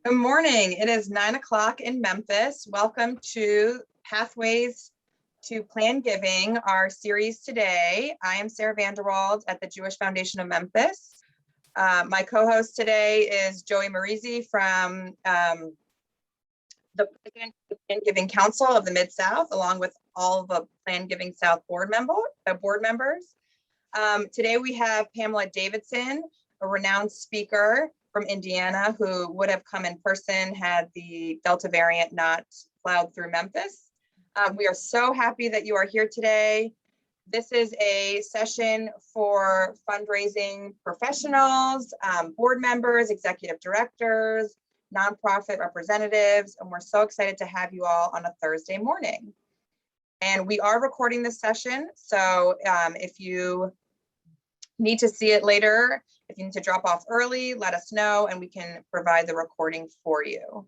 Good morning. It is 9 o'clock in Memphis. Welcome to Pathways to Plan Giving, our series today. I am Sarah Vanderwald at the Jewish Foundation of Memphis. My co-host today is Joey Marizzi from the Plan Giving Council of the Mid-South, along with all of the Plan Giving South board members. Today we have Pamela Davidson, a renowned speaker from Indiana who would have come in person had the Delta variant not plowed through Memphis. We are so happy that you are here today. This is a session for fundraising professionals, board members, executive directors, nonprofit representatives, and we're so excited to have you all on a Thursday morning. And we are recording this session, so if you need to see it later, if you need to drop off early, let us know and we can provide the recording for you.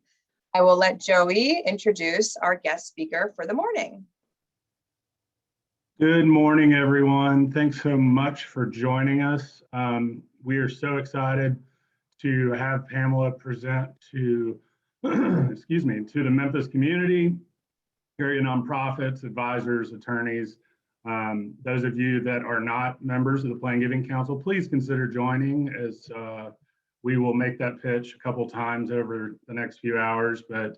I will let Joey introduce our guest speaker for the morning. Good morning, everyone. Thanks so much for joining us. We are so excited to have Pamela present to, excuse me, to the Memphis community, area nonprofits, advisors, attorneys. Those of you that are not members of the Plan Giving Council, please consider joining, as we will make that pitch a couple times over the next few hours. But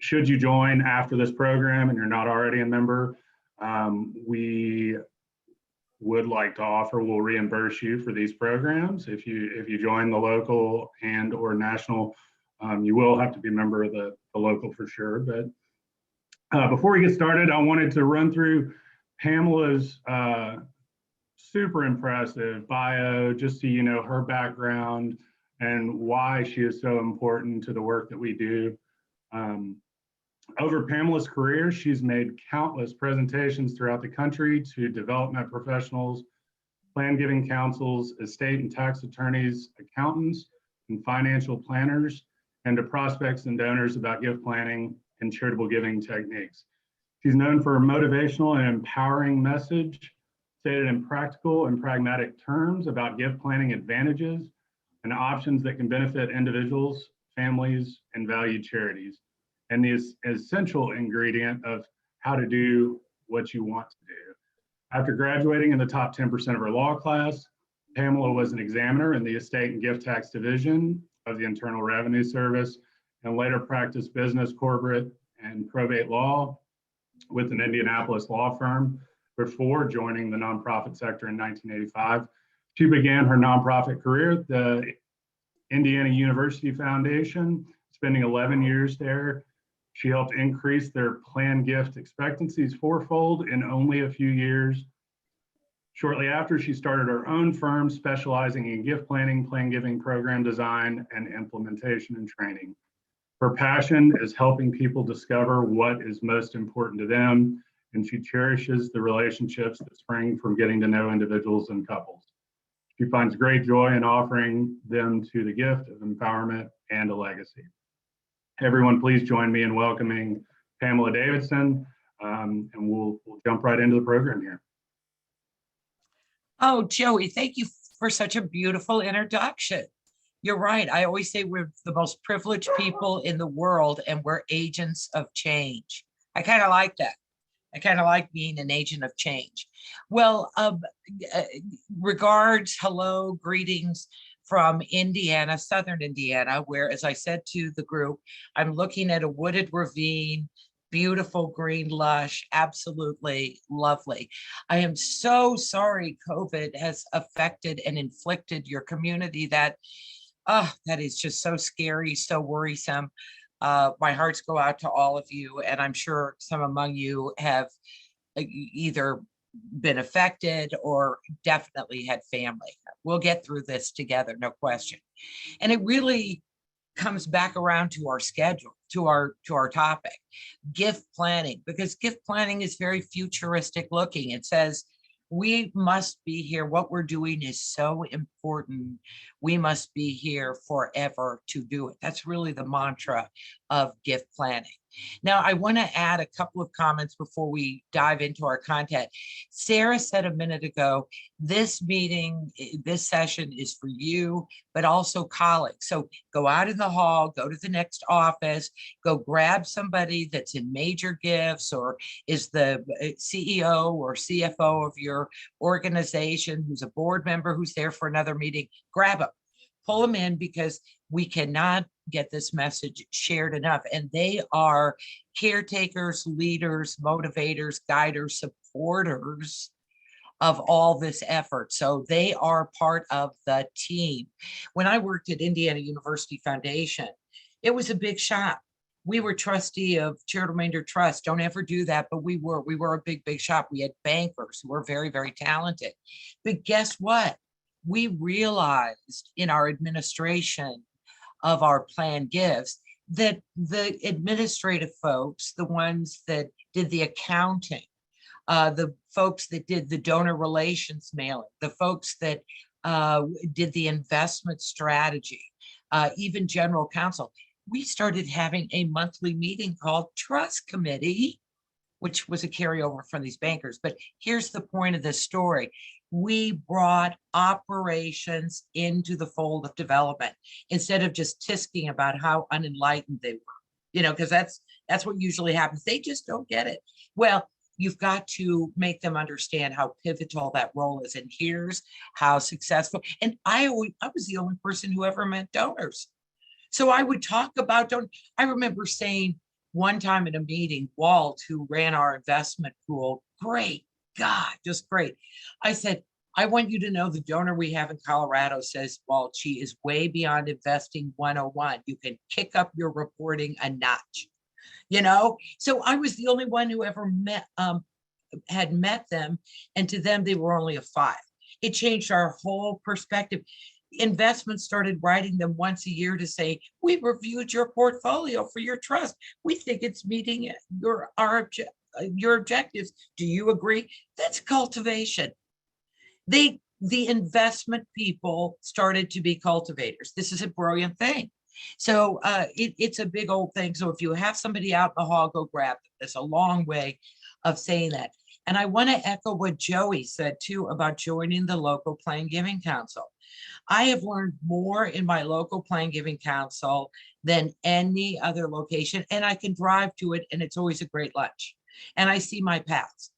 should you join after this program and you're not already a member, we would like to offer, we'll reimburse you for these programs. If you join the local and or national, you will have to be a member of the local for sure. But before we get started, I wanted to run through Pamela's super impressive bio, just so you know her background and why she is so important to the work that we do. Over Pamela's career, she's made countless presentations throughout the country to development professionals, plan giving councils, estate and tax attorneys, accountants, and financial planners, and to prospects and donors about gift planning and charitable giving techniques. She's known for a motivational and empowering message stated in practical and pragmatic terms about gift planning advantages and options that can benefit individuals, families, and valued charities, and the essential ingredient of how to do what you want to do. After graduating in the top 10% of her law class, Pamela was an examiner in the Estate and Gift Tax Division of the Internal Revenue Service, and later practiced business, corporate, and probate law with an Indianapolis law firm before joining the nonprofit sector in 1985. She began her nonprofit career at the Indiana University Foundation, spending 11 years there. She helped increase their planned gift expectancies fourfold in only a few years. Shortly after, she started her own firm specializing in gift planning, plan giving, program design, and implementation and training. Her passion is helping people discover what is most important to them, and she cherishes the relationships that spring from getting to know individuals and couples. She finds great joy in offering them to the gift of empowerment and a legacy. Everyone, please join me in welcoming Pamela Davidson, and we'll jump right into the program here. Oh, Joey, thank you for such a beautiful introduction. You're right. I always say we're the most privileged people in the world and we're agents of change. I kind of like that. I kind of like being an agent of change. Well, regards, hello, greetings from Indiana, Southern Indiana, where, as I said to the group, I'm looking at a wooded ravine, beautiful green lush, absolutely lovely. I am so sorry COVID has affected and inflicted your community. That is just so scary, so worrisome. My hearts go out to all of you, and I'm sure some among you have either been affected or definitely had family. We'll get through this together, no question. And it really comes back around to our schedule, to our topic, gift planning, because gift planning is very futuristic looking. It says we must be here. What we're doing is so important important. We must be here forever to do it. That's really the mantra of gift planning. Now, I want to add a couple of comments before we dive into our content. Sarah said a minute ago, this meeting, this session is for you, but also colleagues. So go out in the hall, go to the next office, go grab somebody that's in major gifts or is the CEO or CFO of your organization, who's a board member, who's there for another meeting, grab them, pull them in, because we cannot get this message shared enough. And they are caretakers, leaders, motivators, guiders, supporters of all this effort. So they are part of the team. When I worked at Indiana University Foundation, it was a big shop. We were trustee of Charitable Remainder Trust. Don't ever do that, but we were a big shop. We had bankers who were very, very talented. But guess what? We realized in our administration of our planned gifts that the administrative folks, the ones that did the accounting, the folks that did the donor relations mailing, the folks that did the investment strategy, even general counsel, we started having a monthly meeting called Trust Committee, which was a carryover from these bankers. But here's the point of this story. We brought operations into the fold of development instead of just tisking about how unenlightened they were, because that's what usually happens. They just don't get it. Well, you've got to make them understand how pivotal that role is. And here's how successful. And I was the only person who ever met donors. So I would talk about donors. I remember saying one time in a meeting, Walt, who ran our investment pool, great God, just great. I said, I want you to know the donor we have in Colorado says, Walt, she is way beyond investing 101. You can kick up your reporting a notch, So I was the only one who ever had met them. And to them, they were only a 5. It changed our whole perspective. Investments started writing them once a year to say, we reviewed your portfolio for your trust. We think it's meeting your objectives. Do you agree? That's cultivation. The investment people started to be cultivators. This is a brilliant thing. So it's a big old thing. So if you have somebody out in the hall, go grab them. That's a long way of saying that. And I want to echo what Joey said too about joining the local Plan Giving Council. I have learned more in my local Plan Giving Council than any other location, and I can drive to it, and it's always a great lunch. And I see my paths.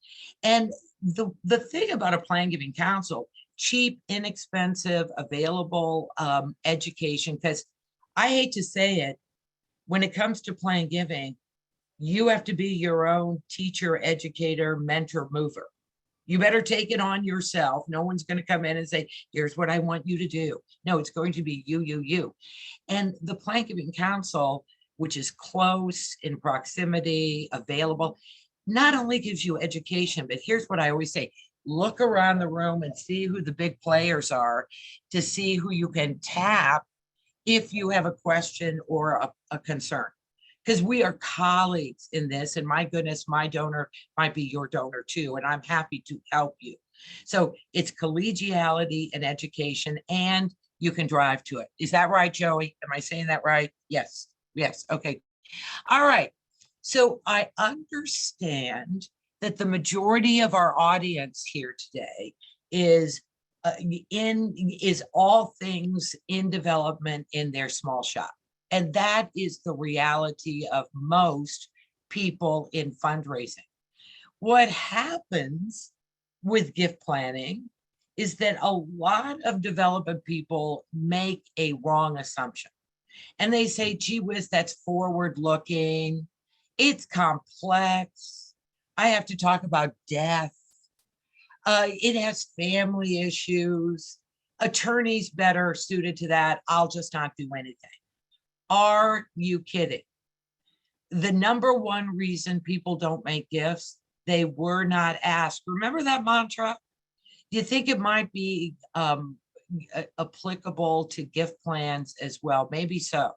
And the thing about a Plan Giving Council, cheap, inexpensive, available education, because I hate to say it, when it comes to Plan Giving, you have to be your own teacher, educator, mentor, mover. You better take it on yourself. No one's going to come in and say, here's what I want you to do. No, it's going to be you. And the Plan Giving Council, which is close in proximity, available, not only gives you education, but here's what I always say, look around the room and see who the big players are to see who you can tap if you have a question or a concern. Because we are colleagues in this, and my goodness, my donor might be your donor too, and I'm happy to help you. So it's collegiality and education, and you can drive to it. Is that right, Joey? Am I saying that right? Yes. Okay. All right. So I understand that the majority of our audience here today is all things in development in their small shop. And that is the reality of most people in fundraising. What happens with gift planning is that a lot of development people make a wrong assumption. And they say, gee whiz, that's forward looking. It's complex. I have to talk about death. It has family issues. Attorneys better suited to that. I'll just not do anything. Are you kidding? The number one reason people don't make gifts, they were not asked. Remember that mantra? Do you think it might be applicable to gift plans as well? Maybe so.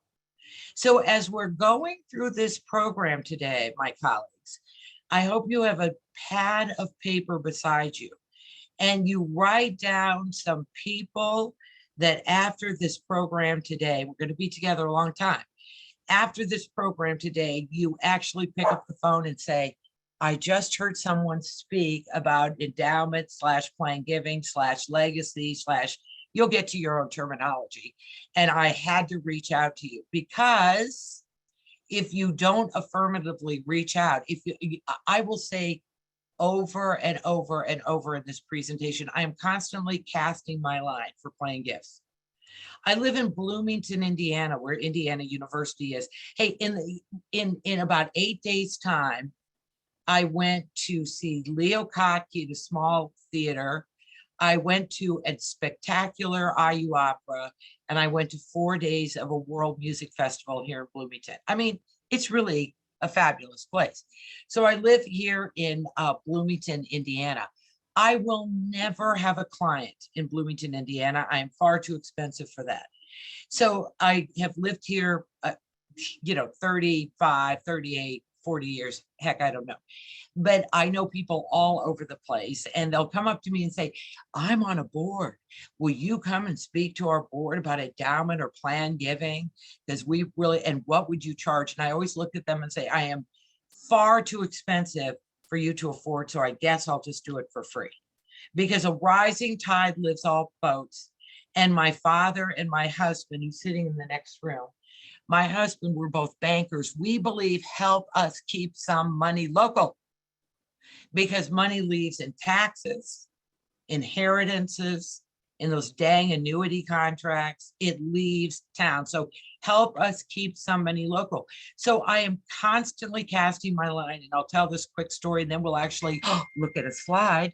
So as we're going through this program today, my colleagues, I hope you have a pad of paper beside you and you write down some people that after this program today, we're going to be together a long time. After this program today, you actually pick up the phone and say, I just heard someone speak about endowment / plan giving / legacy / you'll get to your own terminology. And I had to reach out to you, because if you don't affirmatively reach out, I will say over and over and over in this presentation, I am constantly casting my line for playing gifts. I live in Bloomington, Indiana, where Indiana University is. Hey, in about 8 days' time, I went to see Leo Kottke at a small theater. I went to a spectacular IU opera, and I went to 4 days of a world music festival here in Bloomington. I mean, it's really a fabulous place. So I live here in Bloomington, Indiana. I will never have a client in Bloomington, Indiana. I am far too expensive for that. So I have lived here, 35, 38, 40 years. Heck, I don't know. But I know people all over the place, and they'll come up to me and say, I'm on a board. Will you come and speak to our board about endowment or plan giving? Because we really, and what would you charge? And I always look at them and say, I am far too expensive for you to afford, so I guess I'll just do it for free. Because a rising tide lifts all boats. And my father and my husband, who's sitting in the next room, my husband, we're both bankers. We believe help us keep some money local, because money leaves in taxes, inheritances, in those dang annuity contracts. It leaves town. So help us keep some money local. So I am constantly casting my line, and I'll tell this quick story, and then we'll actually look at a slide.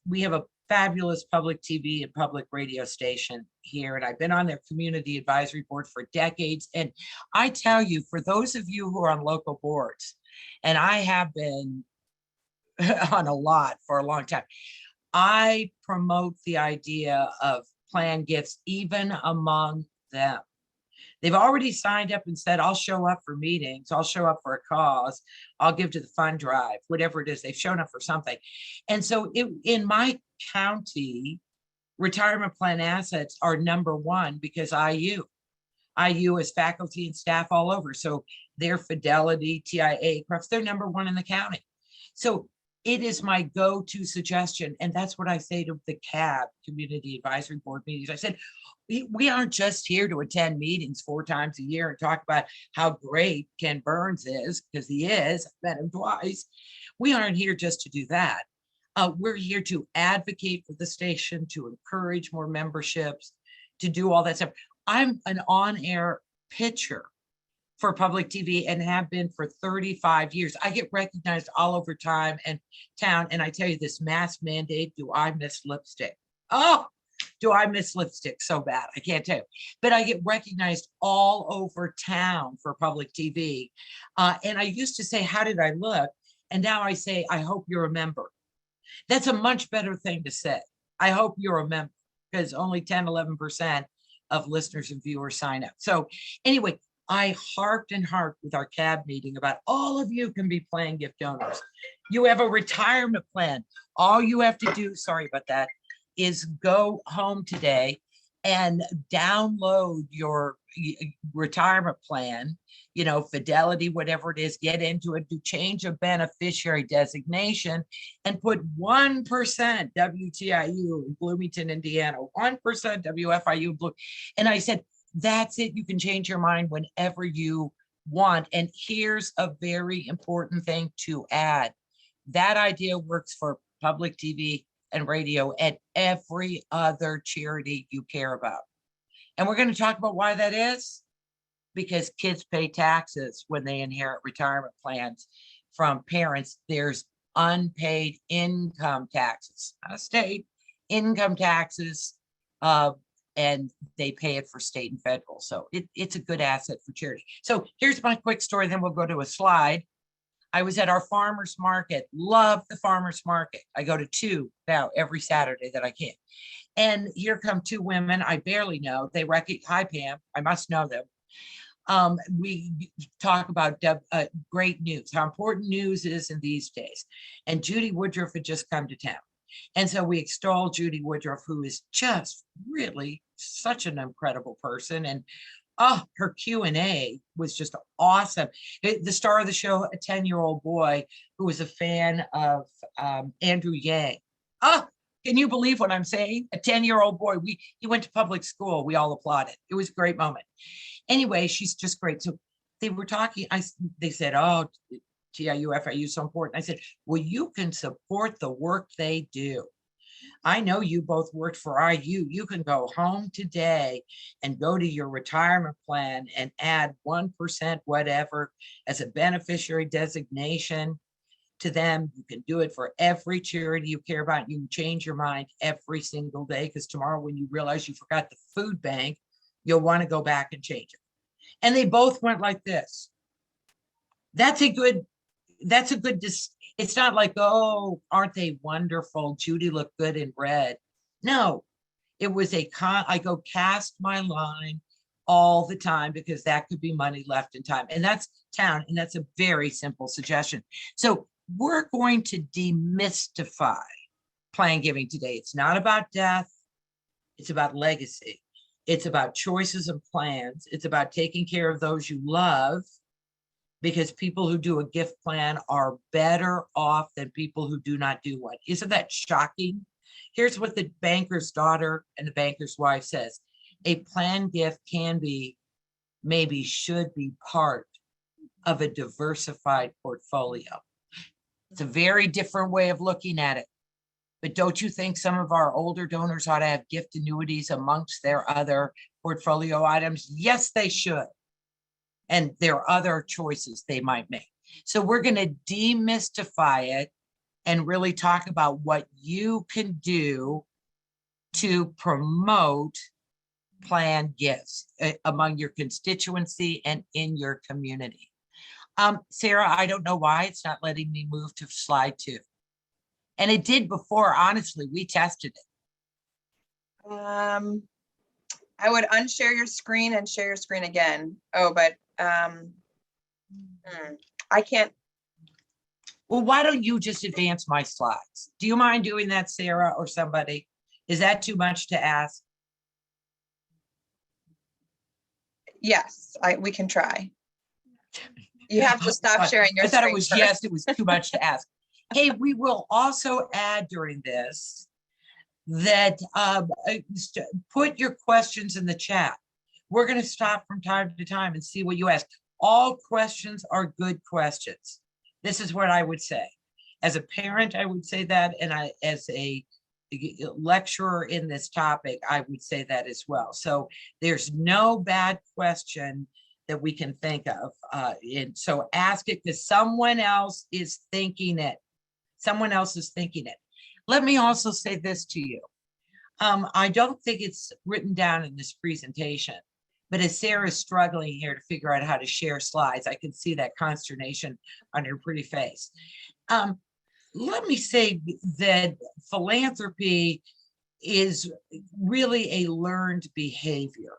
We have a fabulous public TV and public radio station here, and I've been on their community advisory board for decades. And I tell you, for those of you who are on local boards, and I have been on a lot for a long time, I promote the idea of plan gifts even among them. They've already signed up and said, I'll show up for meetings, I'll show up for a cause, I'll give to the fund drive, whatever it is, they've shown up for something. And so in my county, retirement plan assets are #1 because IU is faculty and staff all over. So their Fidelity, TIA, they're #1 in the county. So it is my go-to suggestion. And that's what I say to the CAB, Community Advisory Board meetings. I said, we aren't just here to attend meetings 4 times a year and talk about how great Ken Burns is, because he is, I've met him twice. We aren't here just to do that. We're here to advocate for the station, to encourage more memberships, to do all that stuff. I'm an on-air pitcher for public TV and have been for 35 years. I get recognized all over town. And I tell you, this mask mandate, do I miss lipstick? Oh, do I miss lipstick so bad? I can't tell you. But I get recognized all over town for public TV. And I used to say, how did I look? And now I say, I hope you're a member. That's a much better thing to say. I hope you're a member, because only 10, 11% of listeners and viewers sign up. So anyway, I harped and harped with our CAB meeting about all of you can be plan gift donors. You have a retirement plan. All you have to do, sorry about that, is go home today and download your retirement plan, Fidelity, whatever it is, get into it, to change a beneficiary designation and put 1% WTIU in Bloomington, Indiana, 1% WFIU. And I said, that's it. You can change your mind whenever you want. And here's a very important thing to add. That idea works for public TV and radio and every other charity you care about. And we're going to talk about why that is. Because kids pay taxes when they inherit retirement plans from parents. There's unpaid income taxes, not state income taxes, and they pay it for state and federal. So it's a good asset for charity. So here's my quick story, then we'll go to a slide. I was at our farmer's market, love the farmer's market. I go to 2 now every Saturday that I can. And here come 2 women I barely know. They recognize, hi Pam, I must know them. We talk about great news, how important news is in these days. And Judy Woodruff had just come to town. And so we extol Judy Woodruff, who is just really such an incredible person. And oh, her Q&A was just awesome. The star of the show, a 10-year-old boy who was a fan of Andrew Yang. Oh, can you believe what I'm saying? A 10-year-old boy. He went to public school. We all applauded. It was a great moment. Anyway, she's just great. So they were talking. They said, "Oh, TIUF, are you so important?" I said, "Well, you can support the work they do. I know you both worked for IU. You can go home today and go to your retirement plan and add 1% whatever as a beneficiary designation to them. You can do it for every charity you care about. You can change your mind every single day, because tomorrow when you realize you forgot the food bank, you'll want to go back and change it." And they both went like this. That's a good, it's not like, "Oh, aren't they wonderful? Judy looked good in red." No, it was I go cast my line all the time, because that could be money left in time. And that's town. And that's a very simple suggestion. So we're going to demystify plan giving today. It's not about death. It's about legacy. It's about choices and plans. It's about taking care of those you love, because people who do a gift plan are better off than people who do not do one. Isn't that shocking? Here's what the banker's daughter and the banker's wife says: "A planned gift can be, maybe should be, part of a diversified portfolio." It's a very different way of looking at it. But don't you think some of our older donors ought to have gift annuities amongst their other portfolio items? Yes, they should. And there are other choices they might make. So we're going to demystify it and really talk about what you can do to promote planned gifts among your constituency and in your community. Sarah, I don't know why it's not letting me move to slide 2. And it did before, honestly, we tested it. I would unshare your screen and share your screen again. Oh, but I can't. Well, why don't you just advance my slides? Do you mind doing that, Sarah, or somebody? Is that too much to ask? Yes, we can try. You have to stop sharing your I thought screen it was first. yes, it was too much to ask. Hey, we will also add during this that put your questions in the chat. We're going to stop from time to time and see what you ask. All questions are good questions. This is what I would say. As a parent, I would say that, and as a lecturer in this topic, I would say that as well. So there's no bad question that we can think of. And so ask it, because someone else is thinking it. Someone else is thinking it. Let me also say this to you. I don't think it's written down in this presentation, but as Sarah's struggling here to figure out how to share slides, I can see that consternation on her pretty face. Let me say that philanthropy is really a learned behavior,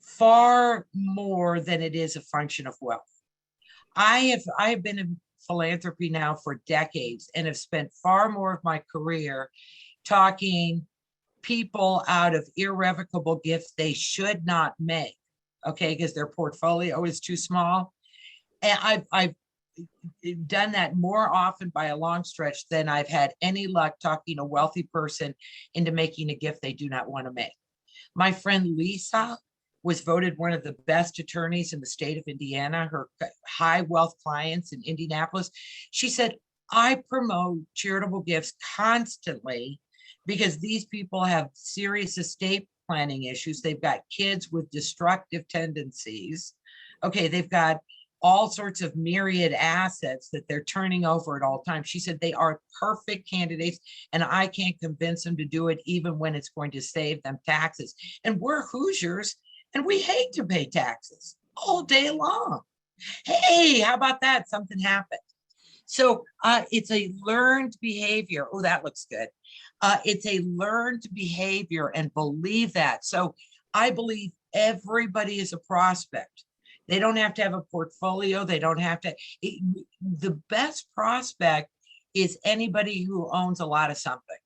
far more than it is a function of wealth. I have been in philanthropy now for decades and have spent far more of my career talking people out of irrevocable gifts they should not make, okay, because their portfolio is too small. And I've done that more often by a long stretch than I've had any luck talking a wealthy person into making a gift they do not want to make. My friend Lisa was voted one of the best attorneys in the state of Indiana, her high wealth clients in Indianapolis. She said, "I promote charitable gifts constantly because these people have serious estate planning issues. They've got kids with destructive tendencies. Okay, they've got all sorts of myriad assets that they're turning over at all times." She said they are perfect candidates, and I can't convince them to do it even when it's going to save them taxes. And we're Hoosiers, and we hate to pay taxes all day long. Hey, how about that? Something happened. So it's a learned behavior. Oh, that looks good. It's a learned behavior, and believe that. So I believe everybody is a prospect. They don't have to have a portfolio. They don't have to. The best prospect is anybody who owns a lot of something.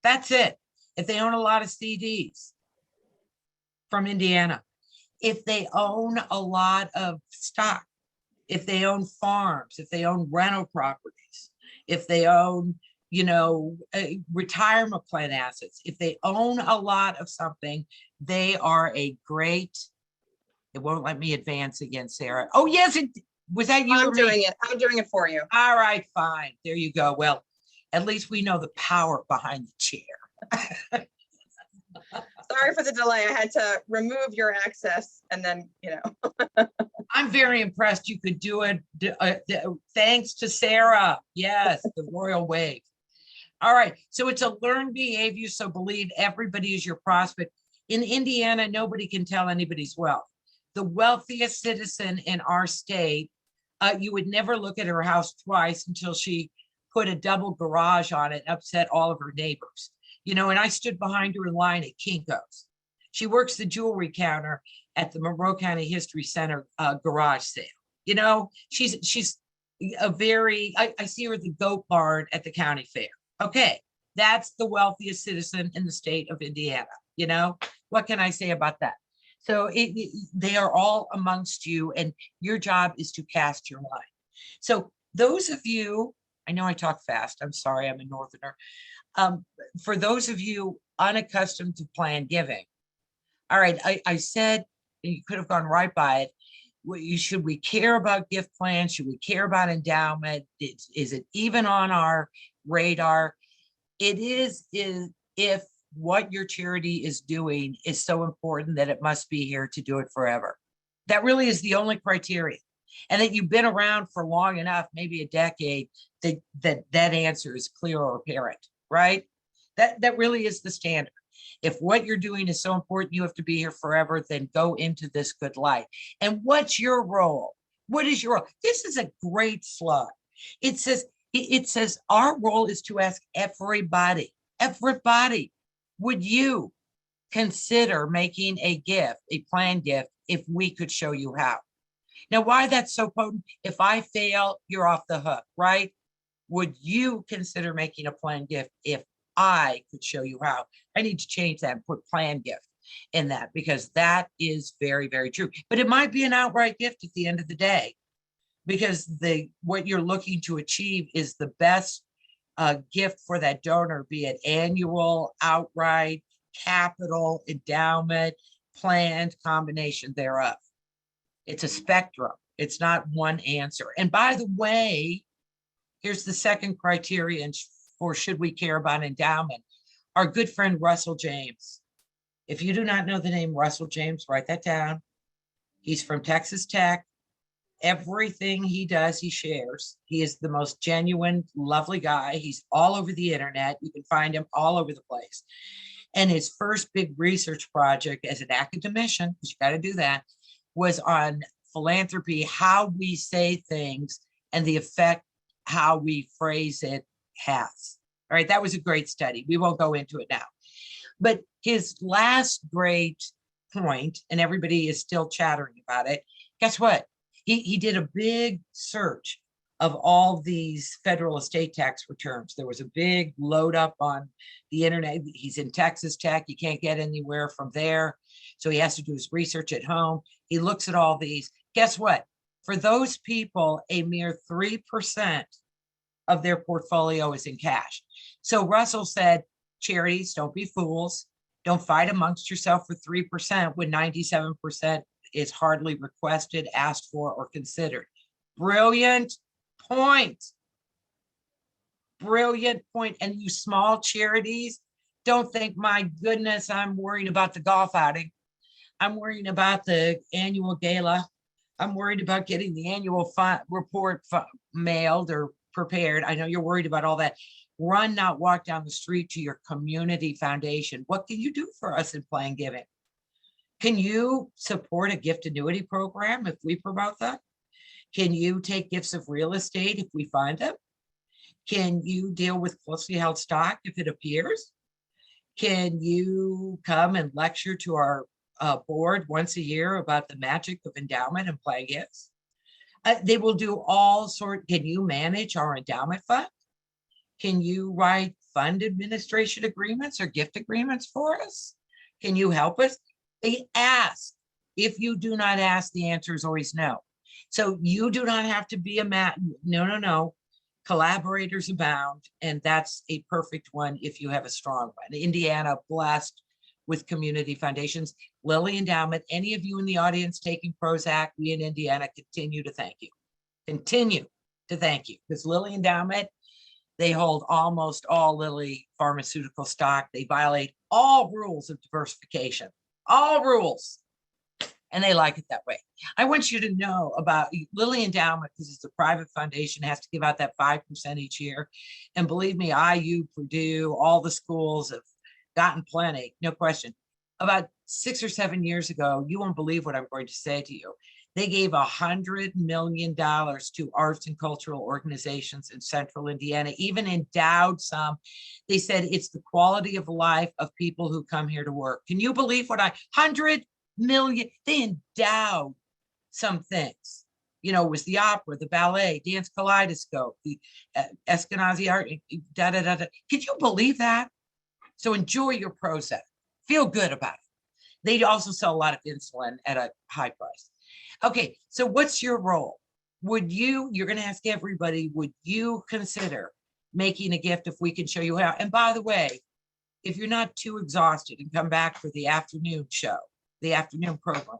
That's it. If they own a lot of CDs from Indiana, if they own a lot of stock, if they own farms, if they own rental properties, if they own, retirement plan assets, if they own a lot of something, they are a great, it won't let me advance again, Sarah. Oh, yes, was that you? I'm doing it. I'm doing it for you. All right, fine. There you go. Well, at least we know the power behind the chair. Sorry for the delay. I had to remove your access and then, I'm very impressed you could do it. Thanks to Sarah. Yes, the royal wave. All right. So it's a learned behavior. So believe everybody is your prospect. In Indiana, nobody can tell anybody's wealth. The wealthiest citizen in our state, you would never look at her house twice until she put a double garage on it and upset all of her neighbors. And I stood behind her in line at Kinko's. She works the jewelry counter at the Monroe County History Center garage sale. She's a very, I see her at the goat barn at the county fair. Okay, that's the wealthiest citizen in the state of Indiana. What can I say about that? So they are all amongst you, and your job is to cast your line. So those of you, I know I talk fast. I'm sorry, I'm a Northerner. For those of you unaccustomed to plan giving, all right, I said, you could have gone right by it. Should we care about gift plans? Should we care about endowment? Is it even on our radar? It is if what your charity is doing is so important that it must be here to do it forever. That really is the only criteria. And that you've been around for long enough, maybe a decade, that answer is clear or apparent, right? That really is the standard. If what you're doing is so important, you have to be here forever, then go into this good light. And what's your role? What is your role? This is a great slide. It says our role is to ask everybody, would you consider making a gift, a planned gift, if we could show you how? Now, why that's so potent? If I fail, you're off the hook, right? Would you consider making a planned gift if I could show you how? I need to change that and put planned gift in that, because that is very, very true. But it might be an outright gift at the end of the day, because what you're looking to achieve is the best gift for that donor, be it annual, outright, capital, endowment, planned, combination thereof. It's a spectrum. It's not one answer. And by the way, here's the second criterion for should we care about endowment. Our good friend Russell James. If you do not know the name Russell James, write that down. He's from Texas Tech. Everything he does, he shares. He is the most genuine, lovely guy. He's all over the internet. You can find him all over the place. And his first big research project as an academician, because you got to do that, was on philanthropy, how we say things and the effect how we phrase it has. All right, that was a great study. We won't go into it now. But his last great point, and everybody is still chattering about it, guess what? He did a big search of all these federal estate tax returns. There was a big load up on the internet. He's in Texas Tech. You can't get anywhere from there. So he has to do his research at home. He looks at all these. Guess what? For those people, a mere 3% of their portfolio is in cash. So Russell said, charities, don't be fools. Don't fight amongst yourself for 3% when 97% is hardly requested, asked for, or considered. Brilliant point. Brilliant point. And you small charities, don't think, my goodness, I'm worried about the golf outing. I'm worried about the annual gala. I'm worried about getting the annual report mailed or prepared. I know you're worried about all that. Run, not walk down the street to your community foundation. What can you do for us in Plan Giving? Can you support a gift annuity program if we promote that? Can you take gifts of real estate if we find them? Can you deal with closely held stock if it appears? Can you come and lecture to our board once a year about the magic of endowment and plan gifts? They will do all sorts. Can you manage our endowment fund? Can you write fund administration agreements or gift agreements for us? Can you help us? Ask. If you do not ask, the answer is always no. So you do not have to be a no. Collaborators abound, and that's a perfect one if you have a strong one. Indiana blessed with community foundations. Lilly Endowment, any of you in the audience taking Prozac, we in Indiana continue to thank you. Continue to thank you, because Lilly Endowment, they hold almost all Lilly pharmaceutical stock. They violate all rules of diversification, all rules. And they like it that way. I want you to know about Lilly Endowment, because it's a private foundation, has to give out that 5% each year. And believe me, IU, Purdue, all the schools have gotten plenty, no question. About 6 or 7 years ago, you won't believe what I'm going to say to you. They gave $100 million to arts and cultural organizations in central Indiana, even endowed some. They said it's the quality of life of people who come here to work. Can you believe what 100 million, they endowed some things. It was the opera, the ballet, dance kaleidoscope, the Eskenazi art, Could you believe that? So enjoy your Prozac. Feel good about it. They also sell a lot of insulin at a high price. Okay, so what's your role? You're going to ask everybody, would you consider making a gift if we can show you how? And by the way, if you're not too exhausted and come back for the afternoon show, the afternoon program,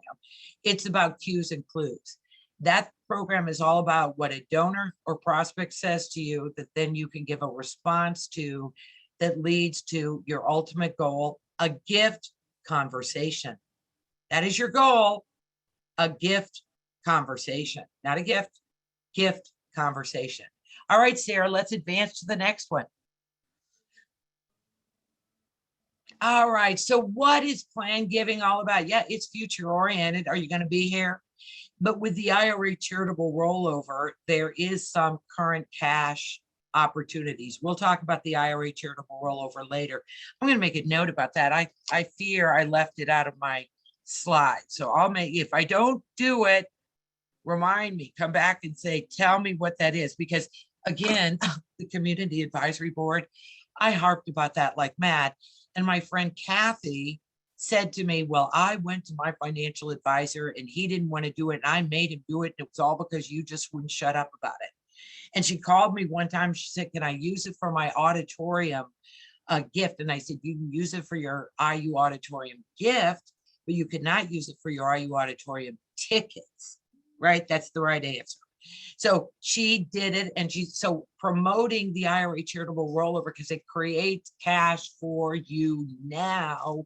it's about cues and clues. That program is all about what a donor or prospect says to you that then you can give a response to that leads to your ultimate goal, a gift conversation. That is your goal, a gift conversation, not a gift conversation. All right, Sarah, let's advance to the next one. All right, so what is plan giving all about? Yeah, it's future oriented. Are you going to be here? But with the IRA charitable rollover, there is some current cash opportunities. We'll talk about the IRA charitable rollover later. I'm going to make a note about that. I fear I left it out of my slide. So if I don't do it, remind me, come back and say, tell me what that is. Because again, the Community Advisory Board, I harped about that like mad. And my friend Kathy said to me, well, I went to my financial advisor and he didn't want to do it. And I made him do it. And it was all because you just wouldn't shut up about it. And she called me one time. She said, can I use it for my auditorium gift? And I said, you can use it for your IU auditorium gift, but you could not use it for your IU auditorium tickets, right? That's the right answer. So she did it, and so promoting the IRA charitable rollover because it creates cash for you now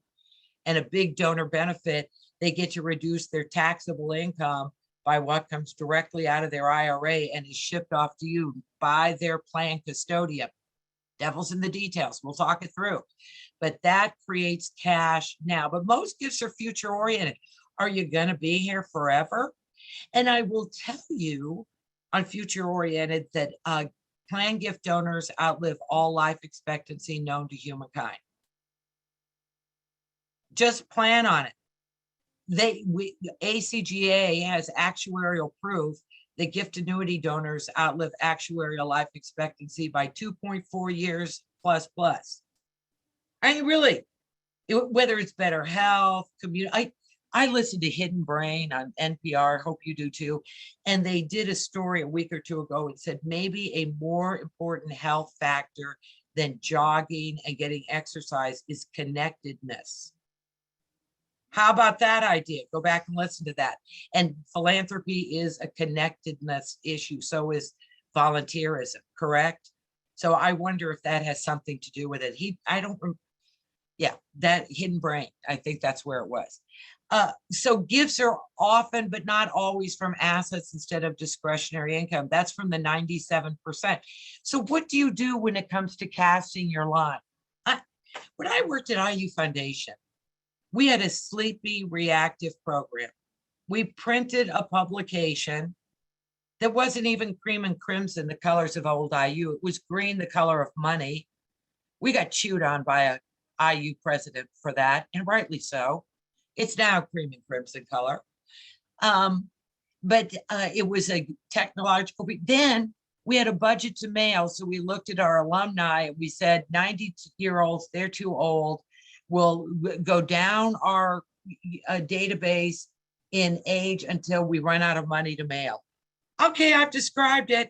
and a big donor benefit. They get to reduce their taxable income by what comes directly out of their IRA and is shipped off to you by their plan custodian. Devil's in the details. We'll talk it through. But that creates cash now. But most gifts are future oriented. Are you going to be here forever? And I will tell you on future oriented that plan gift donors outlive all life expectancy known to humankind. Just plan on it. ACGA has actuarial proof that gift annuity donors outlive actuarial life expectancy by 2.4 years plus. I mean, really, whether it's better health, community. I listened to Hidden Brain on NPR, hope you do too. And they did a story a week or two ago and said maybe a more important health factor than jogging and getting exercise is connectedness. How about that idea? Go back and listen to that. And philanthropy is a connectedness issue. So is volunteerism, correct? So I wonder if that has something to do with it. That Hidden Brain, I think that's where it was. So gifts are often, but not always, from assets instead of discretionary income. That's from the 97%. So what do you do when it comes to casting your line? When I worked at IU Foundation, we had a sleepy reactive program. We printed a publication that wasn't even cream and crimson, the colors of old IU. It was green, the color of money. We got chewed on by a IU president for that, and rightly so. It's now cream and crimson color. But it was a technological. Then We had a budget to mail, so we looked at our alumni and we said 90-year-olds, they're too old. We'll go down our database in age until we run out of money to mail. Okay, I've described it.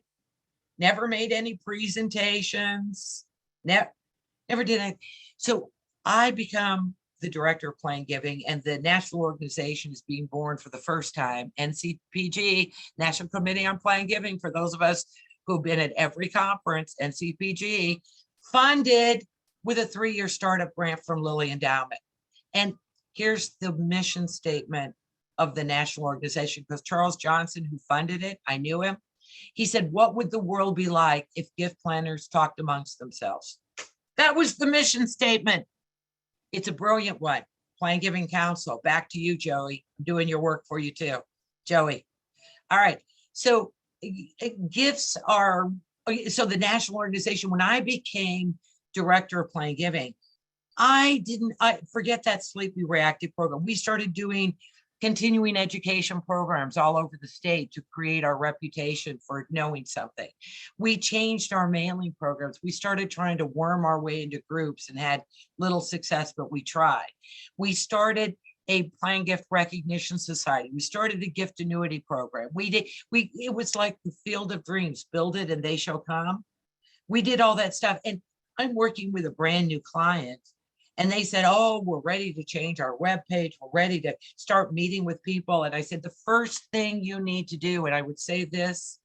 Never made any presentations. Never did it. So I become the director of Plan Giving, and the national organization is being born for the first time. NCPG, National Committee on Plan Giving, for those of us who've been at every conference, NCPG, funded with a 3-year startup grant from Lilly Endowment. And here's the mission statement of the national organization, because Charles Johnson, who funded it, I knew him. He said, what would the world be like if gift planners talked amongst themselves? That was the mission statement. It's a brilliant one. Plan Giving Council. Back to you, Joey. I'm doing your work for you too, Joey. All right. So gifts are, so the national organization, when I became director of Plan Giving, I forget that sleepy reactive program. We started doing continuing education programs all over the state to create our reputation for knowing something. We changed our mailing programs. We started trying to worm our way into groups and had little success, but we tried. We started a Plan Gift Recognition Society. We started a gift annuity program. It was like the Field of Dreams, build it and they shall come. We did all that stuff. And I'm working with a brand new client, and they said, oh, we're ready to change our webpage. We're ready to start meeting with people. And I said, the first thing you need to do, and I would say this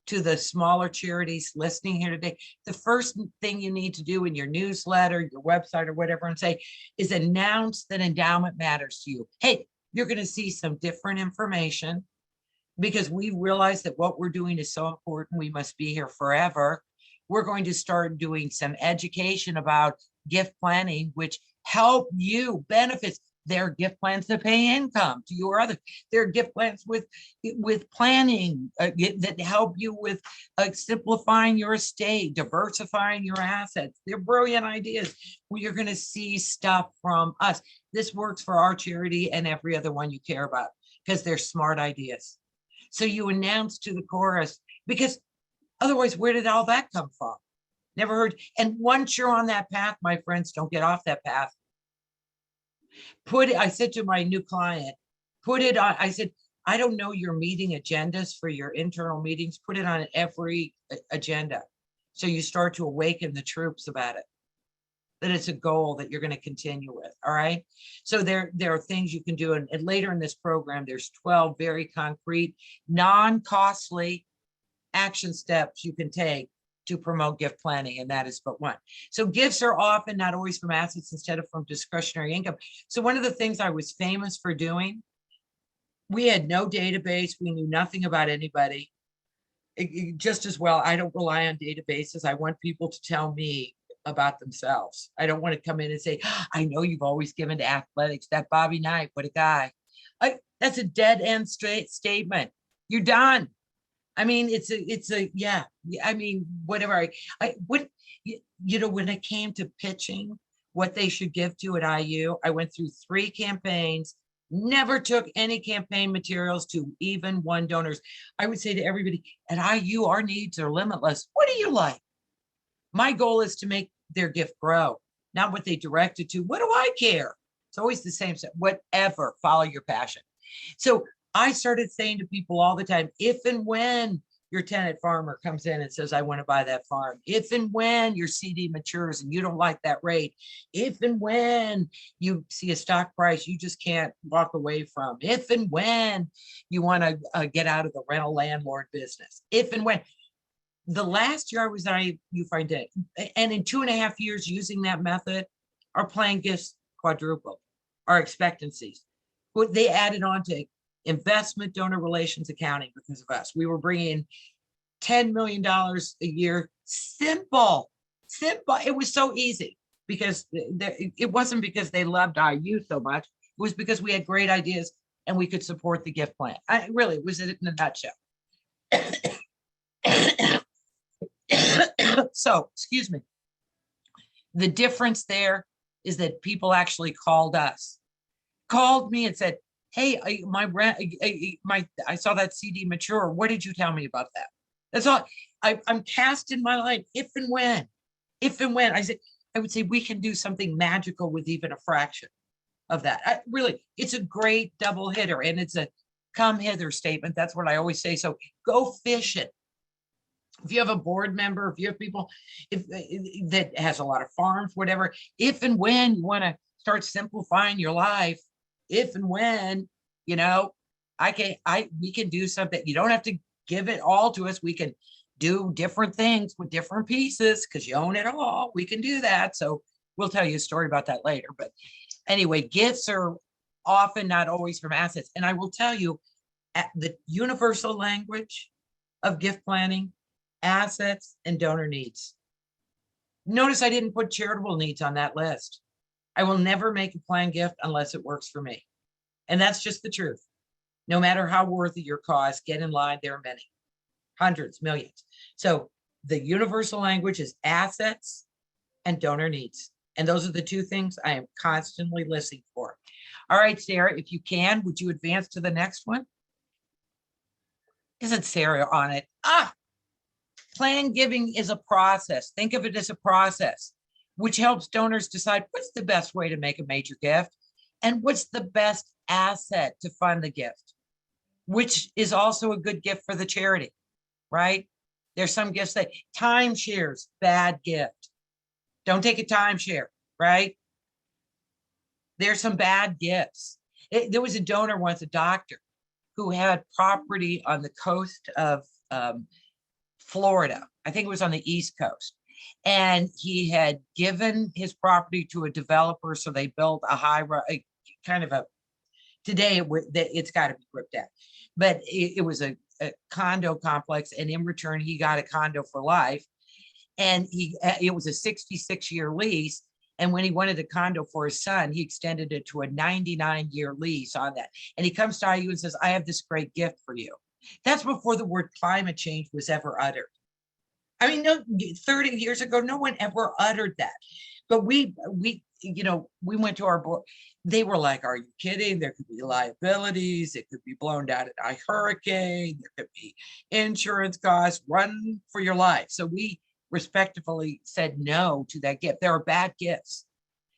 to the smaller charities listening here today, the first thing you need to do in your newsletter, your website, or whatever, and say, is announce that endowment matters to you. Hey, you're going to see some different information because we realize that what we're doing is so important. We must be here forever. We're going to start doing some education about gift planning, which help you benefits. There are gift plans that pay income to you or others. There are gift plans with planning that help you with simplifying your estate, diversifying your assets. They're brilliant ideas. You're going to see stuff from us. This works for our charity and every other one you care about because they're smart ideas. So you announce to the chorus, because otherwise, where did all that come from? Never heard. And once you're on that path, my friends, don't get off that path. I said to my new client, put it on. I said, I don't know your meeting agendas for your internal meetings. Put it on every agenda. So you start to awaken the troops about it, that it's a goal that you're going to continue with. All right. So there are things you can do. And later in this program, there's 12 very concrete, non-costly action steps you can take to promote gift planning, and that is but one. So gifts are often not always from assets instead of from discretionary income. So one of the things I was famous for doing, we had no database. We knew nothing about anybody. Just as well, I don't rely on databases. I want people to tell me about themselves. I don't want to come in and say, I know you've always given to athletics. That Bobby Knight, what a guy. That's a dead end statement. You're done. I mean, yeah. I mean, whatever. When it came to pitching what they should give to at IU, I went through 3 campaigns, never took any campaign materials to even one donors. I would say to everybody at IU, our needs are limitless. What do you like? My goal is to make their gift grow, not what they directed to. What do I care? It's always the same stuff. Whatever, follow your passion. So I started saying to people all the time, if and when your tenant farmer comes in and says, I want to buy that farm, if and when your CD matures and you don't like that rate, if and when you see a stock price you just can't walk away from, if and when you want to get out of the rental landlord business, if and when. The last year I was at IU Find It, and in 2.5 years using that method, our plan gifts quadrupled, our expectancies. They added on to investment, donor relations, accounting because of us. We were bringing $10 million a year. Simple. It was so easy because it wasn't because they loved IU so much. It was because we had great ideas and we could support the gift plan. Really, it was in a nutshell. So, excuse me. The difference there is that people actually called me and said, hey, I saw that CD mature. What did you tell me about that? That's all. I'm casting my line if and when I would say we can do something magical with even a fraction of that. Really, it's a great double hitter, and it's a come hither statement. That's what I always say. So go fishing. If you have a board member, if you have people that has a lot of farms, whatever, if and when you want to start simplifying your life, if and when, you know, we can do something. You don't have to give it all to us. We can do different things with different pieces because you own it all. We can do that. So we'll tell you a story about that later. But anyway, gifts are often, not always, from assets. And I will tell you, the universal language of gift planning, assets and donor needs. Notice I didn't put charitable needs on that list. I will never make a planned gift unless it works for me. And that's just the truth. No matter how worthy your cause, get in line. There are many, hundreds, millions. So the universal language is assets and donor needs. And those are the two things I am constantly listening for. All right, Sarah, if you can, would you advance to the next one? Isn't Sarah on it? Planned giving is a process. Think of it as a process, which helps donors decide what's the best way to make a major gift and what's the best asset to fund the gift, which is also a good gift for the charity, right? There's some gifts that timeshares, bad gift. Don't take a timeshare, right? There's some bad gifts. There was a donor once, a doctor, who had property on the coast of Florida. I think it was on the East Coast. And he had given his property to a developer. So they built a today it's got to be ripped out. But it was a condo complex. And in return, he got a condo for life. And it was a 66-year lease. And when he wanted a condo for his son, he extended it to a 99-year lease on that. And he comes to IU and says, I have this great gift for you. That's before the word climate change was ever uttered. I mean, no, 30 years ago, no one ever uttered that. But we went to our board. They were like, are you kidding? There could be liabilities. It could be blown down in a hurricane. There could be insurance costs. Run for your life. So we respectfully said no to that gift. There are bad gifts.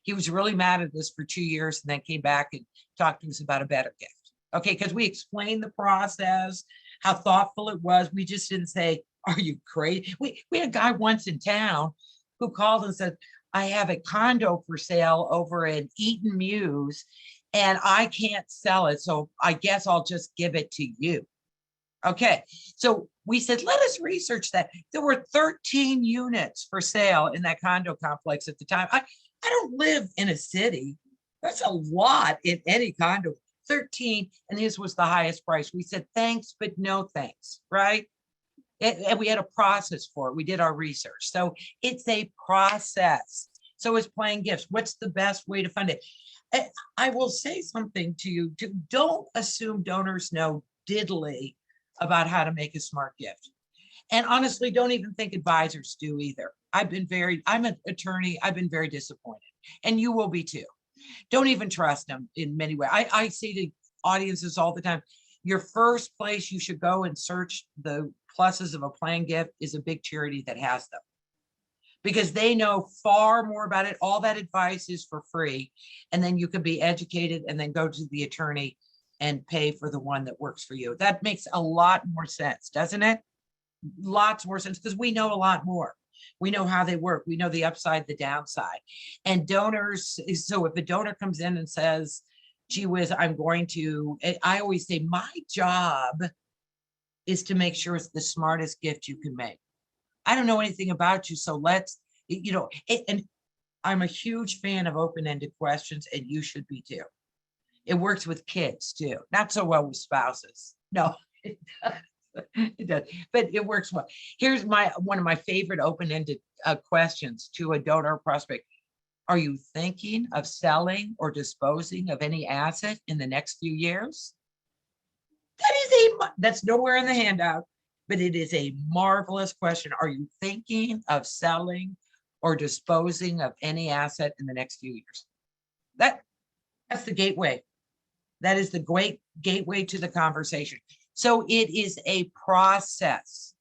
He was really mad at us for 2 years and then came back and talked to us about a better gift. Okay, because we explained the process, how thoughtful it was. We just didn't say, are you crazy? We had a guy once in town who called and said, I have a condo for sale over in Eaton Mews and I can't sell it. So I guess I'll just give it to you. Okay, so we said, let us research that. There were 13 units for sale in that condo complex at the time. I don't live in a city. That's a lot in any condo. 13, and his was the highest price. We said, thanks, but no thanks, right? And we had a process for it. We did our research. So it's a process. So it's planned gifts. What's the best way to fund it? I will say something to you. Don't assume donors know diddly about how to make a smart gift. And honestly, don't even think advisors do either. I'm an attorney. I've been very disappointed. And you will be too. Don't even trust them in many ways. I say to audiences all the time, your first place you should go and search the pluses of a planned gift is a big charity that has them. Because they know far more about it. All that advice is for free. And then you can be educated and then go to the attorney and pay for the one that works for you. That makes a lot more sense, doesn't it? Lots more sense because we know a lot more. We know how they work. We know the upside, the downside. And donors, so if a donor comes in and says, gee whiz, I always say my job is to make sure it's the smartest gift you can make. I don't know anything about you, so let's, and I'm a huge fan of open-ended questions, and you should be too. It works with kids too, not so well with spouses. No, it does. It does, but it works well. Here's one of my favorite open-ended questions to a donor prospect. Are you thinking of selling or disposing of any asset in the next few years? That's nowhere in the handout, but it is a marvelous question. Are you thinking of selling or disposing of any asset in the next few years? That's the gateway. That is the great gateway to the conversation. So it is a process.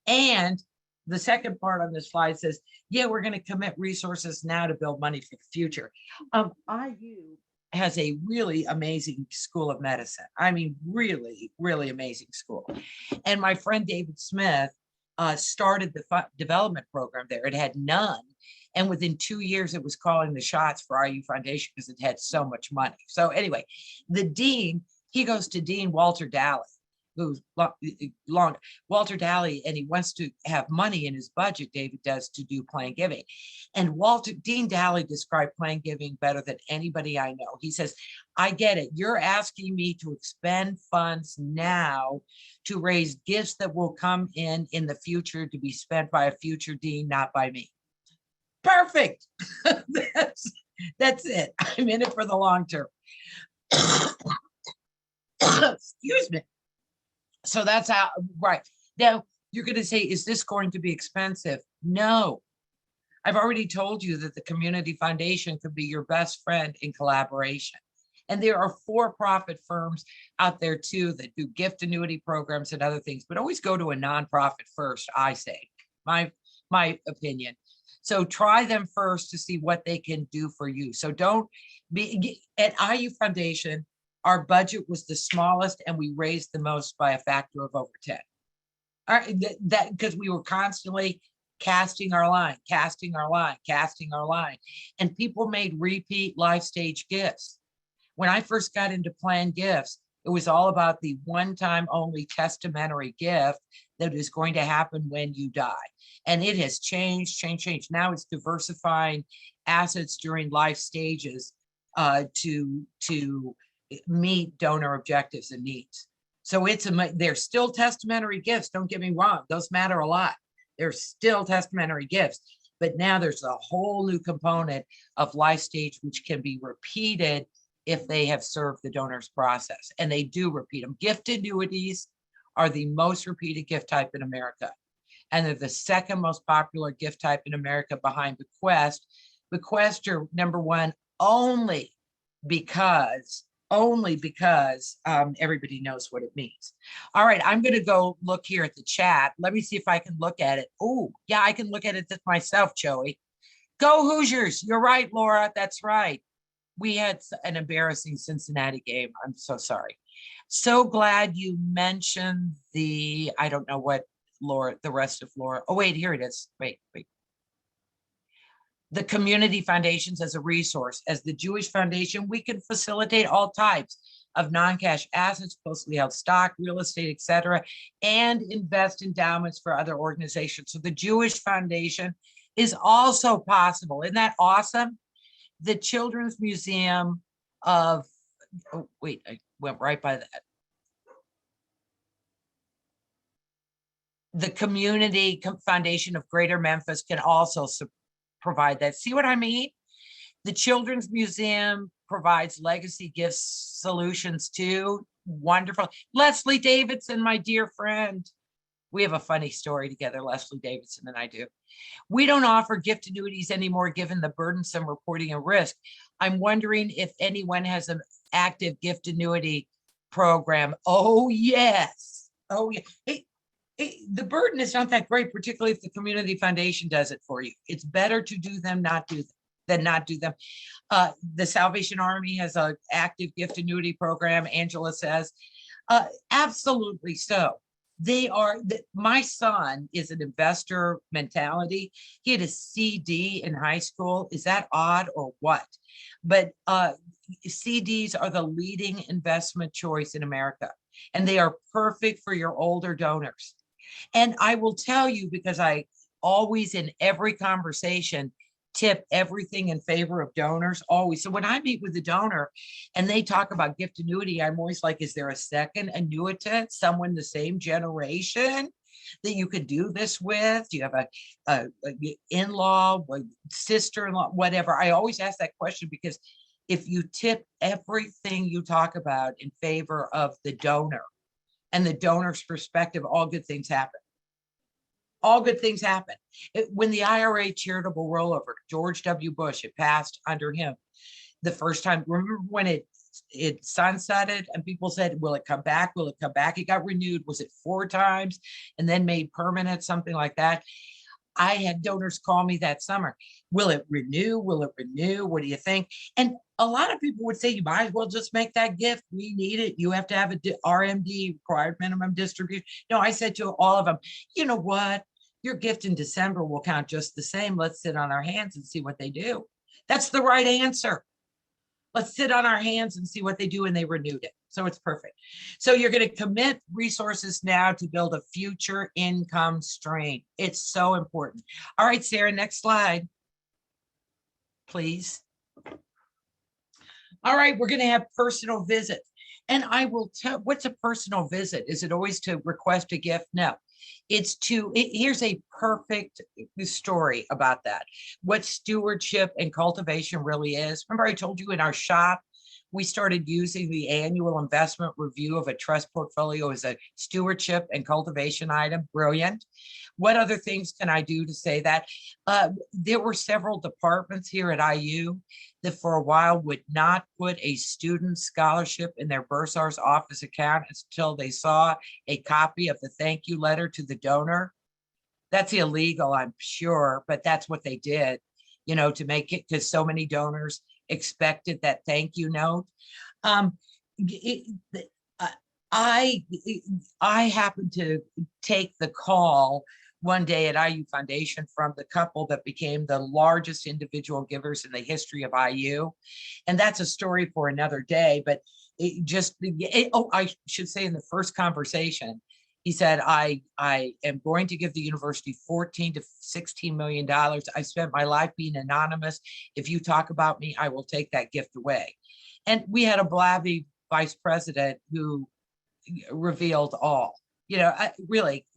And the second part on this slide says, yeah, we're going to commit resources now to build money for the future. IU has a really amazing school of medicine. I mean, really, really amazing school. And my friend David Smith started the development program there. It had none. And within 2 years, it was calling the shots for IU Foundation because it had so much money. So anyway, the dean, he goes to Dean Walter Daly, who's long Walter Daly, and he wants to have money in his budget, David does, to do Plan Giving. And Dean Daly described Plan Giving better than anybody I know. He says, I get it. You're asking me to expend funds now to raise gifts that will come in the future to be spent by a future dean, not by me. Perfect. That's it. I'm in it for the long term. Excuse me. So that's how, right. Now, you're going to say, is this going to be expensive? No. I've already told you that the Community Foundation could be your best friend in collaboration. And there are for-profit firms out there too that do gift annuity programs and other things, but always go to a nonprofit first, I say, my opinion. So try them first to see what they can do for you. So don't be at IU Foundation. Our budget was the smallest and we raised the most by a factor of over 10. All right, that because we were constantly casting our line. And people made repeat life stage gifts. When I first got into planned gifts, it was all about the one-time only testamentary gift that is going to happen when you die. And it has changed. Now it's diversifying assets during life stages to meet donor objectives and needs. So they're still testamentary gifts. Don't get me wrong. Those matter a lot. They're still testamentary gifts, but now there's a whole new component of life stage, which can be repeated if they have served the donor's process, and they do repeat them. Gift annuities are the most repeated gift type in America. And they're the second most popular gift type in America behind bequest. Bequests are number one only because everybody knows what it means. All right, I'm going to go look here at the chat. Let me see if I can look at it. Oh, yeah, I can look at it myself, Joey. Go Hoosiers. You're right, Laura. That's right. We had an embarrassing Cincinnati game. I'm so sorry. So glad you mentioned I don't know what Laura, the rest of Laura. Oh, wait, here it is. Wait. The community foundations as a resource. As the Jewish Foundation, we can facilitate all types of non-cash assets, closely held stock, real estate, etc., and invest endowments for other organizations. So the Jewish Foundation is also possible. Isn't that awesome? The Children's Museum of, oh, wait, I went right by that. The Community Foundation of Greater Memphis can also provide that. See what I mean? The Children's Museum provides legacy gift solutions too. Wonderful. Leslie Davidson, my dear friend. We have a funny story together, Leslie Davidson and I do. We don't offer gift annuities anymore, given the burdensome reporting and risk. I'm wondering if anyone has an active gift annuity program. Oh, yes. Oh, yeah. The burden is not that great, particularly if the Community Foundation does it for you. It's better to do them, than not do them. The Salvation Army has an active gift annuity program, Angela says. Absolutely so. My son is an investor mentality. He had a CD in high school. Is that odd or what? But CDs are the leading investment choice in America, and they are perfect for your older donors. And I will tell you, because I always, in every conversation, tip everything in favor of donors, always. So when I meet with a donor and they talk about gift annuity, I'm always like, is there a second annuitant, someone the same generation that you could do this with? Do you have a in-law, sister-in-law, whatever? I always ask that question, because if you tip everything you talk about in favor of the donor and the donor's perspective, all good things happen. All good things happen. When the IRA charitable rollover, George W. Bush, it passed under him the first time. Remember when it it sunsetted and people said, will it come back? Will it come back? It got renewed. Was it 4 times and then made permanent, something like that? I had donors call me that summer. Will it renew? Will it renew? What do you think? And a lot of people would say, you might as well just make that gift. We need it. You have to have a RMD, required minimum distribution. No, I said to all of them, you know what? Your gift in December will count just the same. Let's sit on our hands and see what they do. That's the right answer. Let's sit on our hands and see what they do, and they renewed it. So it's perfect. So you're going to commit resources now to build a future income stream. It's so important. All right, Sarah, next slide, please. All right, we're going to have personal visits. And I will tell, what's a personal visit? Is it always to request a gift? No. It's here's a perfect story about that. What stewardship and cultivation really is. Remember I told you in our shop, we started using the annual investment review of a trust portfolio as a stewardship and cultivation item. Brilliant. What other things can I do to say that? There were several departments here at IU that for a while would not put a student scholarship in their bursar's office account until they saw a copy of the thank you letter to the donor. That's illegal, I'm sure, but that's what they did, you know, to make it, because so many donors expected that thank you note. I happened to take the call one day at IU Foundation from the couple that became the largest individual givers in the history of IU. And that's a story for another day, but I should say in the first conversation, he said, I am going to give the university $14 to $16 million. I spent my life being anonymous. If you talk about me, I will take that gift away. And we had a blabby vice president who revealed all, you know, really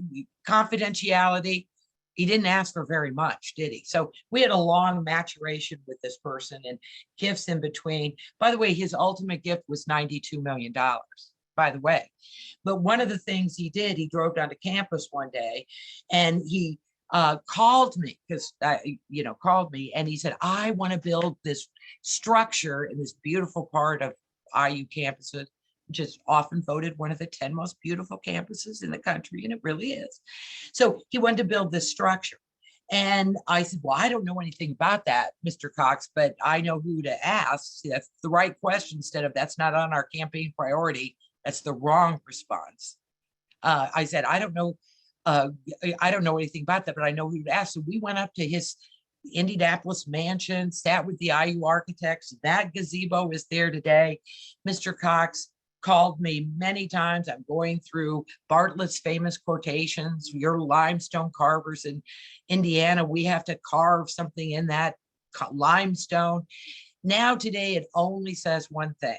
confidentiality. He didn't ask for very much, did he? So we had a long maturation with this person and gifts in between. By the way, his ultimate gift was $92 million. By the way. But one of the things he did, he drove down to campus one day and he called me called me and he said, I want to build this structure in this beautiful part of IU campuses, which is often voted one of the 10 most beautiful campuses in the country. And it really is. So he wanted to build this structure. And I said, well, I don't know anything about that, Mr. Cox, but I know who to ask. See, that's the right question instead of that's not on our campaign priority. That's the wrong response. I said, I don't know anything about that, but I know who to ask. So we went up to his Indianapolis mansion, sat with the IU architects. That gazebo is there today. Mr. Cox called me many times. I'm going through Bartlett's famous quotations. Your limestone carvers in Indiana, we have to carve something in that limestone. Now today, it only says one thing.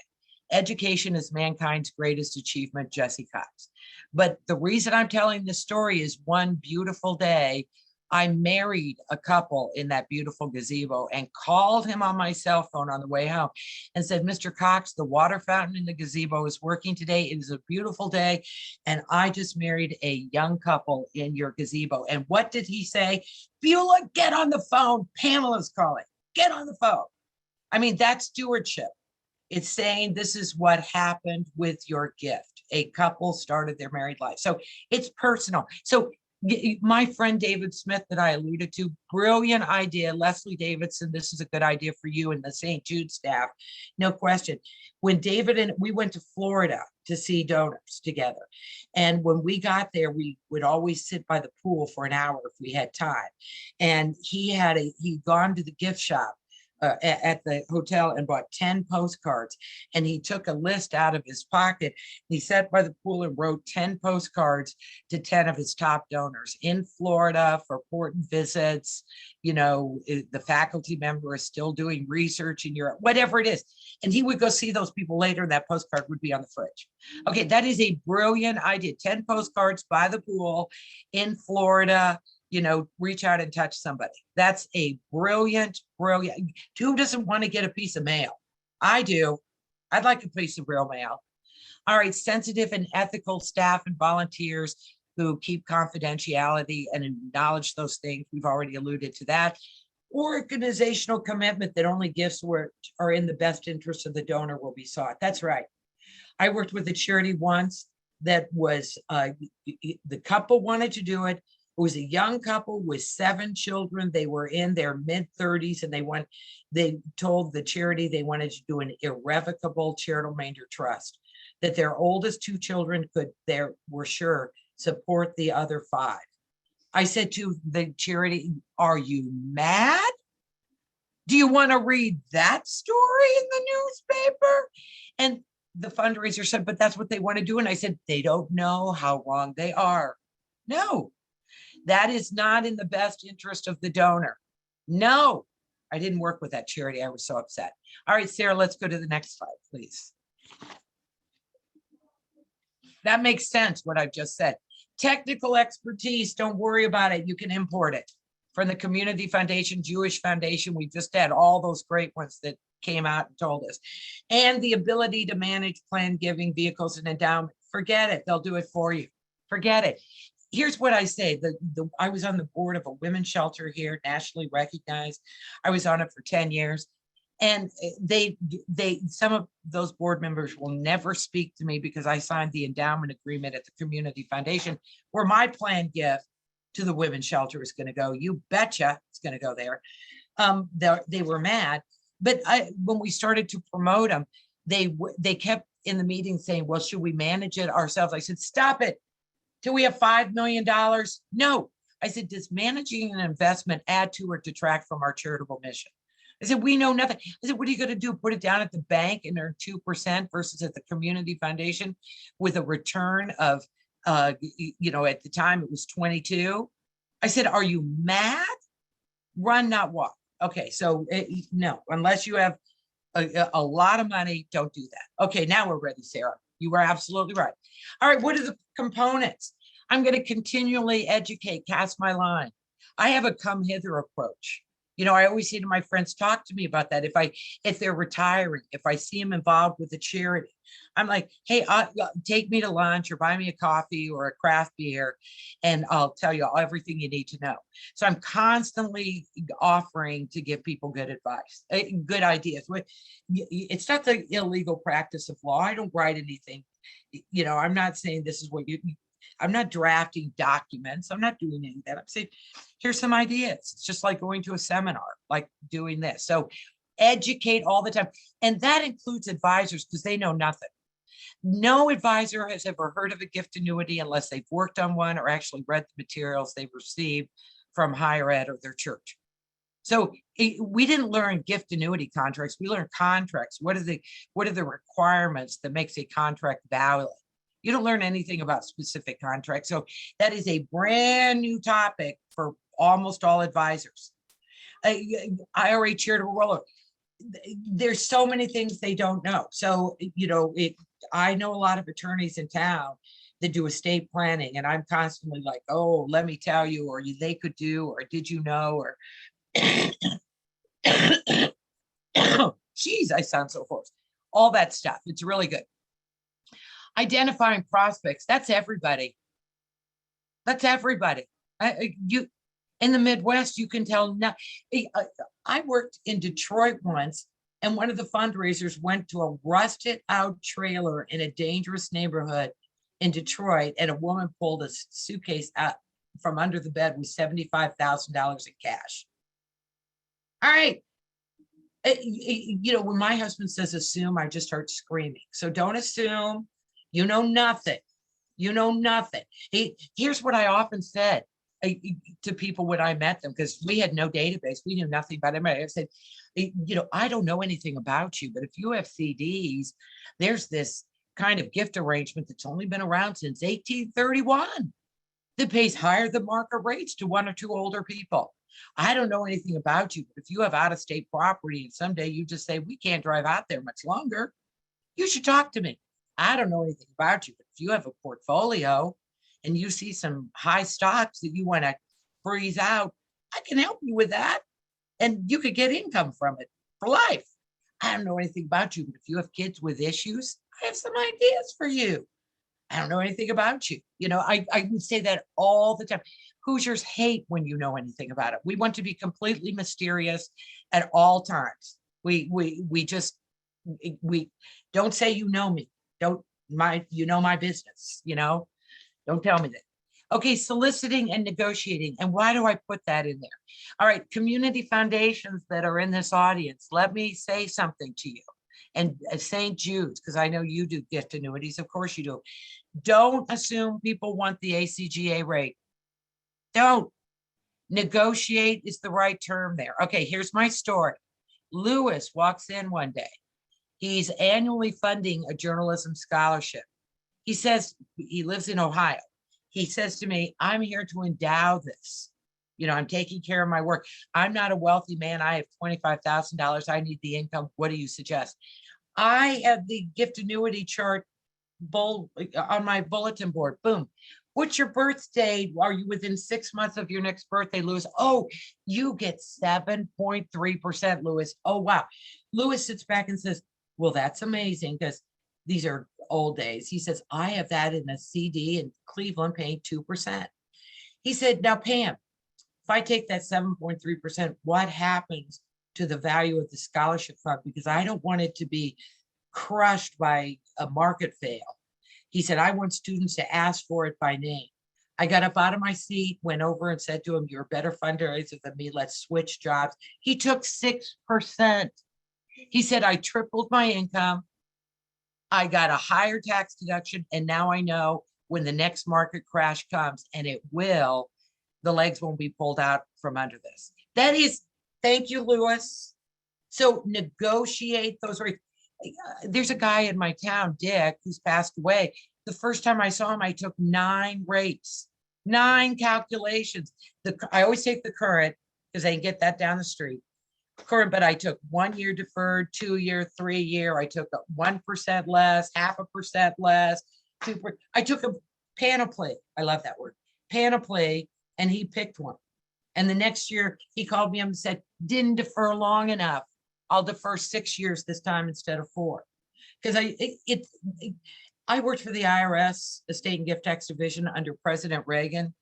Education is mankind's greatest achievement, Jesse Cox. But the reason I'm telling this story is one beautiful day, I married a couple in that beautiful gazebo and called him on my cell phone on the way home and said, Mr. Cox, the water fountain in the gazebo is working today. It is a beautiful day. And I just married a young couple in your gazebo. And what did he say? Beulah, get on the phone. Pamela's calling. Get on the phone. I mean, that's stewardship. It's saying this is what happened with your gift. A couple started their married life. So it's personal. So my friend David Smith that I alluded to, brilliant idea. Leslie Davidson, this is a good idea for you and the St. Jude staff. No question. When David and we went to Florida to see donors together. And when we got there, we would always sit by the pool for an hour if we had time. And he'd gone to the gift shop at the hotel and bought 10 postcards. And he took a list out of his pocket. He sat by the pool and wrote 10 postcards to 10 of his top donors in Florida for important visits. You know, the faculty member is still doing research in Europe, whatever it is. And he would go see those people later and that postcard would be on the fridge. Okay, that is a brilliant idea. 10 postcards by the pool in Florida. You know, reach out and touch somebody. That's a brilliant. Who doesn't want to get a piece of mail? I do. I'd like a piece of real mail. All right, sensitive and ethical staff and volunteers who keep confidentiality and acknowledge those things. We've already alluded to that. organizational commitment that only gifts are in the best interest of the donor will be sought. That's right. I worked with a charity once that was, the couple wanted to do it. It was a young couple with 7 children. They were in their mid-30s and they told the charity they wanted to do an irrevocable charitable remainder trust, that their oldest 2 children were sure support the other 5. I said to the charity, are you mad? Do you want to read that story in the newspaper? And the fundraiser said, but that's what they want to do. And I said, they don't know how wrong they are. No, that is not in the best interest of the donor. No, I didn't work with that charity. I was so upset. All right, Sarah, let's go to the next slide, please. That makes sense, what I've just said. Technical expertise, don't worry about it. You can import it from the Community Foundation, Jewish Foundation. We just had all those great ones that came out and told us. And the ability to manage planned giving vehicles and endowment. Forget it. They'll do it for you. Forget it. Here's what I say. I was on the board of a women's shelter here, nationally recognized. I was on it for 10 years. And some of those board members will never speak to me because I signed the endowment agreement at the Community Foundation, where my planned gift to the women's shelter is going to go. You betcha it's going to go there. They were mad, but when we started to promote them, they kept in the meeting saying, well, should we manage it ourselves? I said, stop it. Till we have $5 million? No. I said, does managing an investment add to or detract from our charitable mission? I said, we know nothing. I said, what are you going to do? Put it down at the bank and earn 2% versus at the Community Foundation with a return of, at the time it was 22. I said, are you mad? Run, not walk. Okay, so no, unless you have a lot of money, don't do that. Okay, now we're ready, Sarah. You were absolutely right. All right, what are the components? I'm going to continually educate, cast my line. I have a come hither approach. I always say to my friends, talk to me about that. If they're retiring, if I see them involved with a charity, I'm like, hey, take me to lunch or buy me a coffee or a craft beer, and I'll tell you everything you need to know. So I'm constantly offering to give people good advice, good ideas. It's not the illegal practice of law. I don't write anything. I'm not saying this is what I'm not drafting documents. I'm not doing any of that. I'm saying, here's some ideas. It's just like going to a seminar, like doing this. So educate all the time. And that includes advisors because they know nothing. No advisor has ever heard of a gift annuity unless they've worked on one or actually read the materials they've received from higher ed or their church. So we didn't learn gift annuity contracts. We learned contracts. What are the requirements that makes a contract valid? You don't learn anything about specific contracts. So that is a brand new topic for almost all advisors. IRA charitable rollover. There's so many things they don't know. So, I know a lot of attorneys in town that do estate planning, and I'm constantly like, oh, let me tell you, or they could do, or did you know, or geez, I sound so hoarse. All that stuff. It's really good. Identifying prospects. That's everybody. That's everybody. In the Midwest, you can tell. I worked in Detroit once, and one of the fundraisers went to a rusted out trailer in a dangerous neighborhood in Detroit, and a woman pulled a suitcase out from under the bed with $75,000 in cash. All right. When my husband says assume, I just start screaming. So don't assume. You know nothing. You know nothing. Here's what I often said to people when I met them, because we had no database. We knew nothing about anybody. I said, I don't know anything about you, but if you have CDs, there's this kind of gift arrangement that's only been around since 1831 that pays higher than market rates to 1 or 2 older people. I don't know anything about you, but if you have out-of-state property and someday you just say, we can't drive out there much longer, you should talk to me. I don't know anything about you, but if you have a portfolio and you see some high stocks that you want to freeze out, I can help you with that. And you could get income from it for life. I don't know anything about you, but if you have kids with issues, I have some ideas for you. I don't know anything about you. You know, I would say that all the time. Hoosiers hate when you know anything about it. We want to be completely mysterious at all times. We just, we don't say, you know me. Don't you know my business, you know? Don't tell me that. Okay, soliciting and negotiating. And why do I put that in there? All right, community foundations that are in this audience, let me say something to you. And St. Jude's, because I know you do gift annuities, of course you do. Don't assume people want the ACGA rate. Don't. Negotiate is the right term there. Okay, here's my story. Lewis walks in one day. He's annually funding a journalism scholarship. He says, he lives in Ohio. He says to me, I'm here to endow this. You know, I'm taking care of my work. I'm not a wealthy man. I have $25,000. I need the income. What do you suggest? I have the gift annuity chart on my bulletin board. Boom. What's your birthday? Are you within 6 months of your next birthday, Lewis? Oh, you get 7.3%, Lewis. Oh, wow. Lewis sits back and says, well, that's amazing, because these are old days. He says, I have that in a CD in Cleveland paying 2%. He said, now, Pam, if I take that 7.3%, what happens to the value of the scholarship fund? Because I don't want it to be crushed by a market fail. He said, I want students to ask for it by name. I got up out of my seat, went over and said to him, you're a better fundraiser than me. Let's switch jobs. He took 6%. He said, I tripled my income. I got a higher tax deduction. And now I know when the next market crash comes, and it will, the legs won't be pulled out from under this. That is, thank you, Lewis. So negotiate those rates. There's a guy in my town, Dick, who's passed away. The first time I saw him, I took 9 rates, 9 calculations. I always take the current because I can get that down the street. Current, but I took 1 year deferred, 2 year, 3 year. I took 1% less, 0.5% less, 2%. I took a panoply. I love that word, panoply, and he picked one. And the next year he called me up and said, didn't defer long enough. I'll defer 6 years this time instead of 4. Because I worked for the IRS Estate and Gift Tax Division under President Reagan.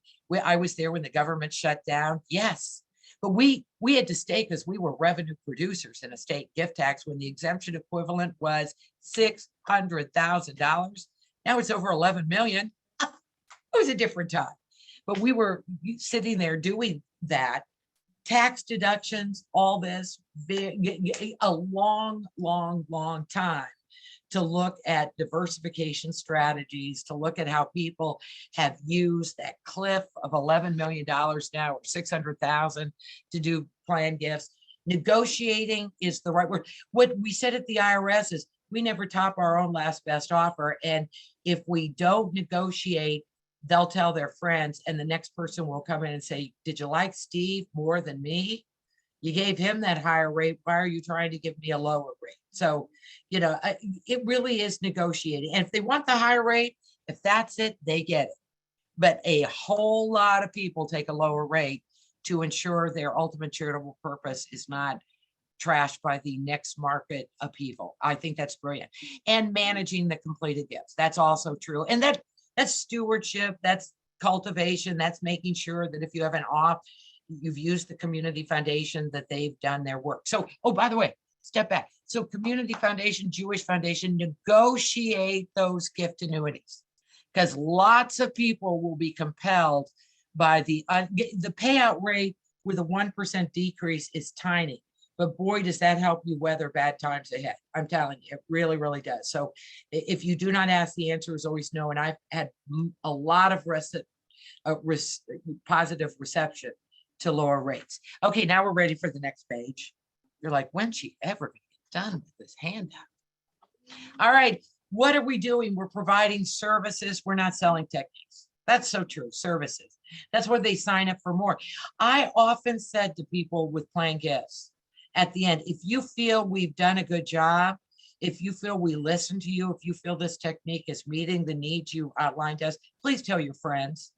I was there when the government shut down. Yes, but we had to stay because we were revenue producers in estate gift tax when the exemption equivalent was $600,000. Now it's over 11 million. It was a different time, but we were sitting there doing that. Tax deductions, all this, a long time to look at diversification strategies, to look at how people have used that cliff of $11 million now, or 600,000 to do planned gifts. Negotiating is the right word. What we said at the IRS is we never top our own last best offer. And if we don't negotiate, they'll tell their friends, and the next person will come in and say, did you like Steve more than me? You gave him that higher rate. Why are you trying to give me a lower rate? So, you know, it really is negotiating. And if they want the higher rate, if that's it, they get it. But a whole lot of people take a lower rate to ensure their ultimate charitable purpose is not trashed by the next market upheaval. I think that's brilliant. And managing the completed gifts. That's also true. And that's stewardship, that's cultivation, that's making sure that if you have an off, you've used the community foundation, that they've done their work. So, oh, by the way, step back. So community foundation, Jewish foundation, negotiate those gift annuities, because lots of people will be compelled by the payout rate with a 1% decrease is tiny. But boy, does that help you weather bad times ahead. I'm telling you, it really, really does. So if you do not ask, the answer is always no. And I've had a lot of positive reception to lower rates. Okay, now we're ready for the next page. You're like, when's she ever gonna get done with this handout? All right, what are we doing? We're providing services. We're not selling techniques. That's so true, services. That's where they sign up for more. I often said to people with planned gifts, at the end, if you feel we've done a good job, if you feel we listen to you, if you feel this technique is meeting the needs you outlined to us, please tell your friends.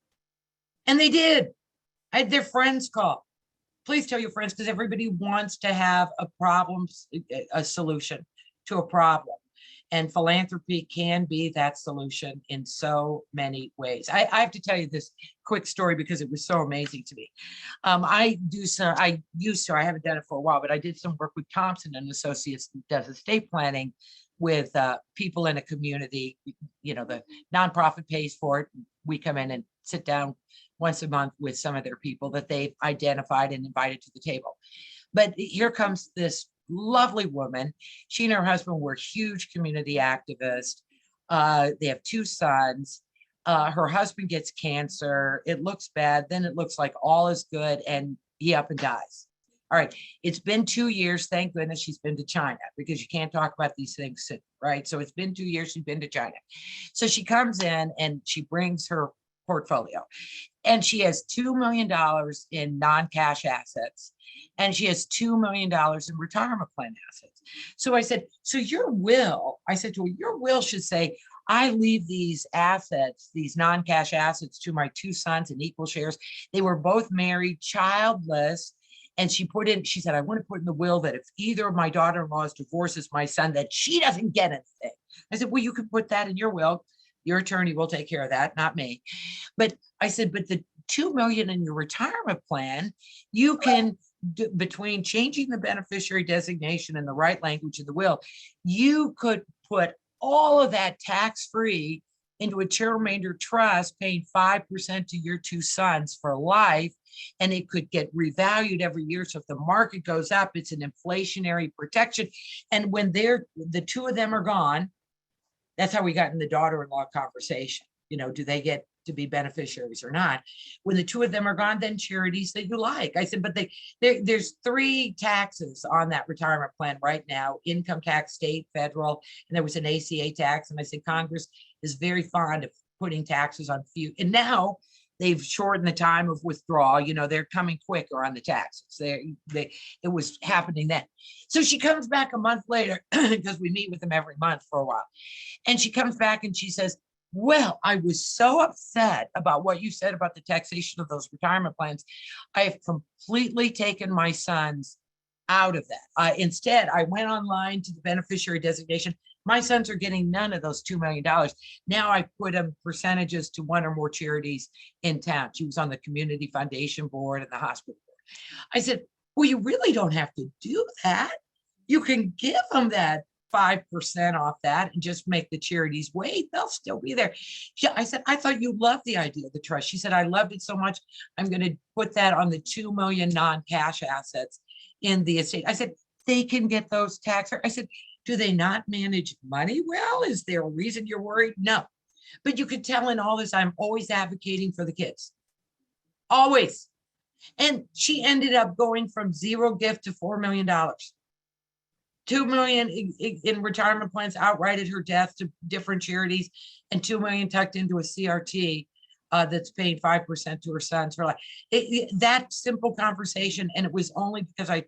And they did. I had their friends call. Please tell your friends, because everybody wants to have a solution to a problem. And philanthropy can be that solution in so many ways. I have to tell you this quick story because it was so amazing to me. I haven't done it for a while, but I did some work with Thompson and Associates that does estate planning with people in a community. You know, the nonprofit pays for it. We come in and sit down once a month with some of their people that they've identified and invited to the table. But here comes this lovely woman. She and her husband were huge community activists. They have 2 sons. Her husband gets cancer. It looks bad. Then it looks like all is good, and he up and dies. All right. It's been 2 years. Thank goodness she's been to China, because you can't talk about these things soon, right? So it's been 2 years she's been to China. So she comes in and she brings her portfolio, and she has $2 million in non-cash assets, and she has $2 million in retirement plan assets. So I said, so your will, I said to her, your will should say, I leave these assets, these non-cash assets, to my 2 sons in equal shares. They were both married, childless. And she said, I want to put in the will that if either of my daughter-in-laws divorces my son, that she doesn't get anything. I said, well, you can put that in your will. Your attorney will take care of that, not me. But I said, but the $2 million in your retirement plan, you can, between changing the beneficiary designation and the right language in the will, you could put all of that tax-free into a chair remainder trust, paying 5% to your 2 sons for life, and it could get revalued every year. So if the market goes up, it's an inflationary protection. And when the 2 of them are gone, that's how we got in the daughter-in-law conversation. You know, do they get to be beneficiaries or not? When the 2 of them are gone, then charities that you like. I said, but there's 3 taxes on that retirement plan right now: income tax, state, federal, and there was an ACA tax. And I said, Congress is very fond of putting taxes on few. And now they've shortened the time of withdrawal. You know, they're coming quicker on the taxes. It was happening then. So she comes back a month later, because we meet with them every month for a while. And she comes back and she says, well, I was so upset about what you said about the taxation of those retirement plans. I have completely taken my sons out of that. Instead, I went online to the beneficiary designation. My sons are getting none of those $2 million. Now I put them percentages to 1 or more charities in town. She was on the community foundation board and the hospital board. I said, well, you really don't have to do that. You can give them that 5% off that and just make the charities wait. They'll still be there. I said, I thought you loved the idea of the trust. She said, I loved it so much, I'm going to put that on the 2 million non-cash assets in the estate. I said, they can get those tax. I said, do they not manage money well? Is there a reason you're worried? No. But you could tell in all this, I'm always advocating for the kids. Always. And she ended up going from 0 gift to $4 million. 2 million in retirement plans outright at her death to different charities, and 2 million tucked into a CRT that's paying 5% to her sons for life. That simple conversation, and it was only because I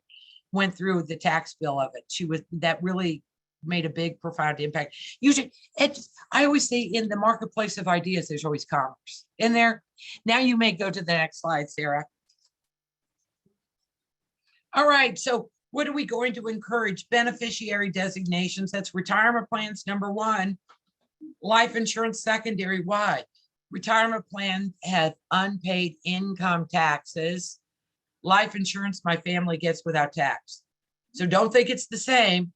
went through the tax bill of it. That really made a big, profound impact. Usually, I always say in the marketplace of ideas, there's always commerce in there. Now you may go to the next slide, Sarah. All right, so what are we going to encourage? Beneficiary designations. That's retirement plans, number 1. Life insurance, secondary. Why? Retirement plans have unpaid income taxes. Life insurance, my family gets without tax. So don't think it's the same.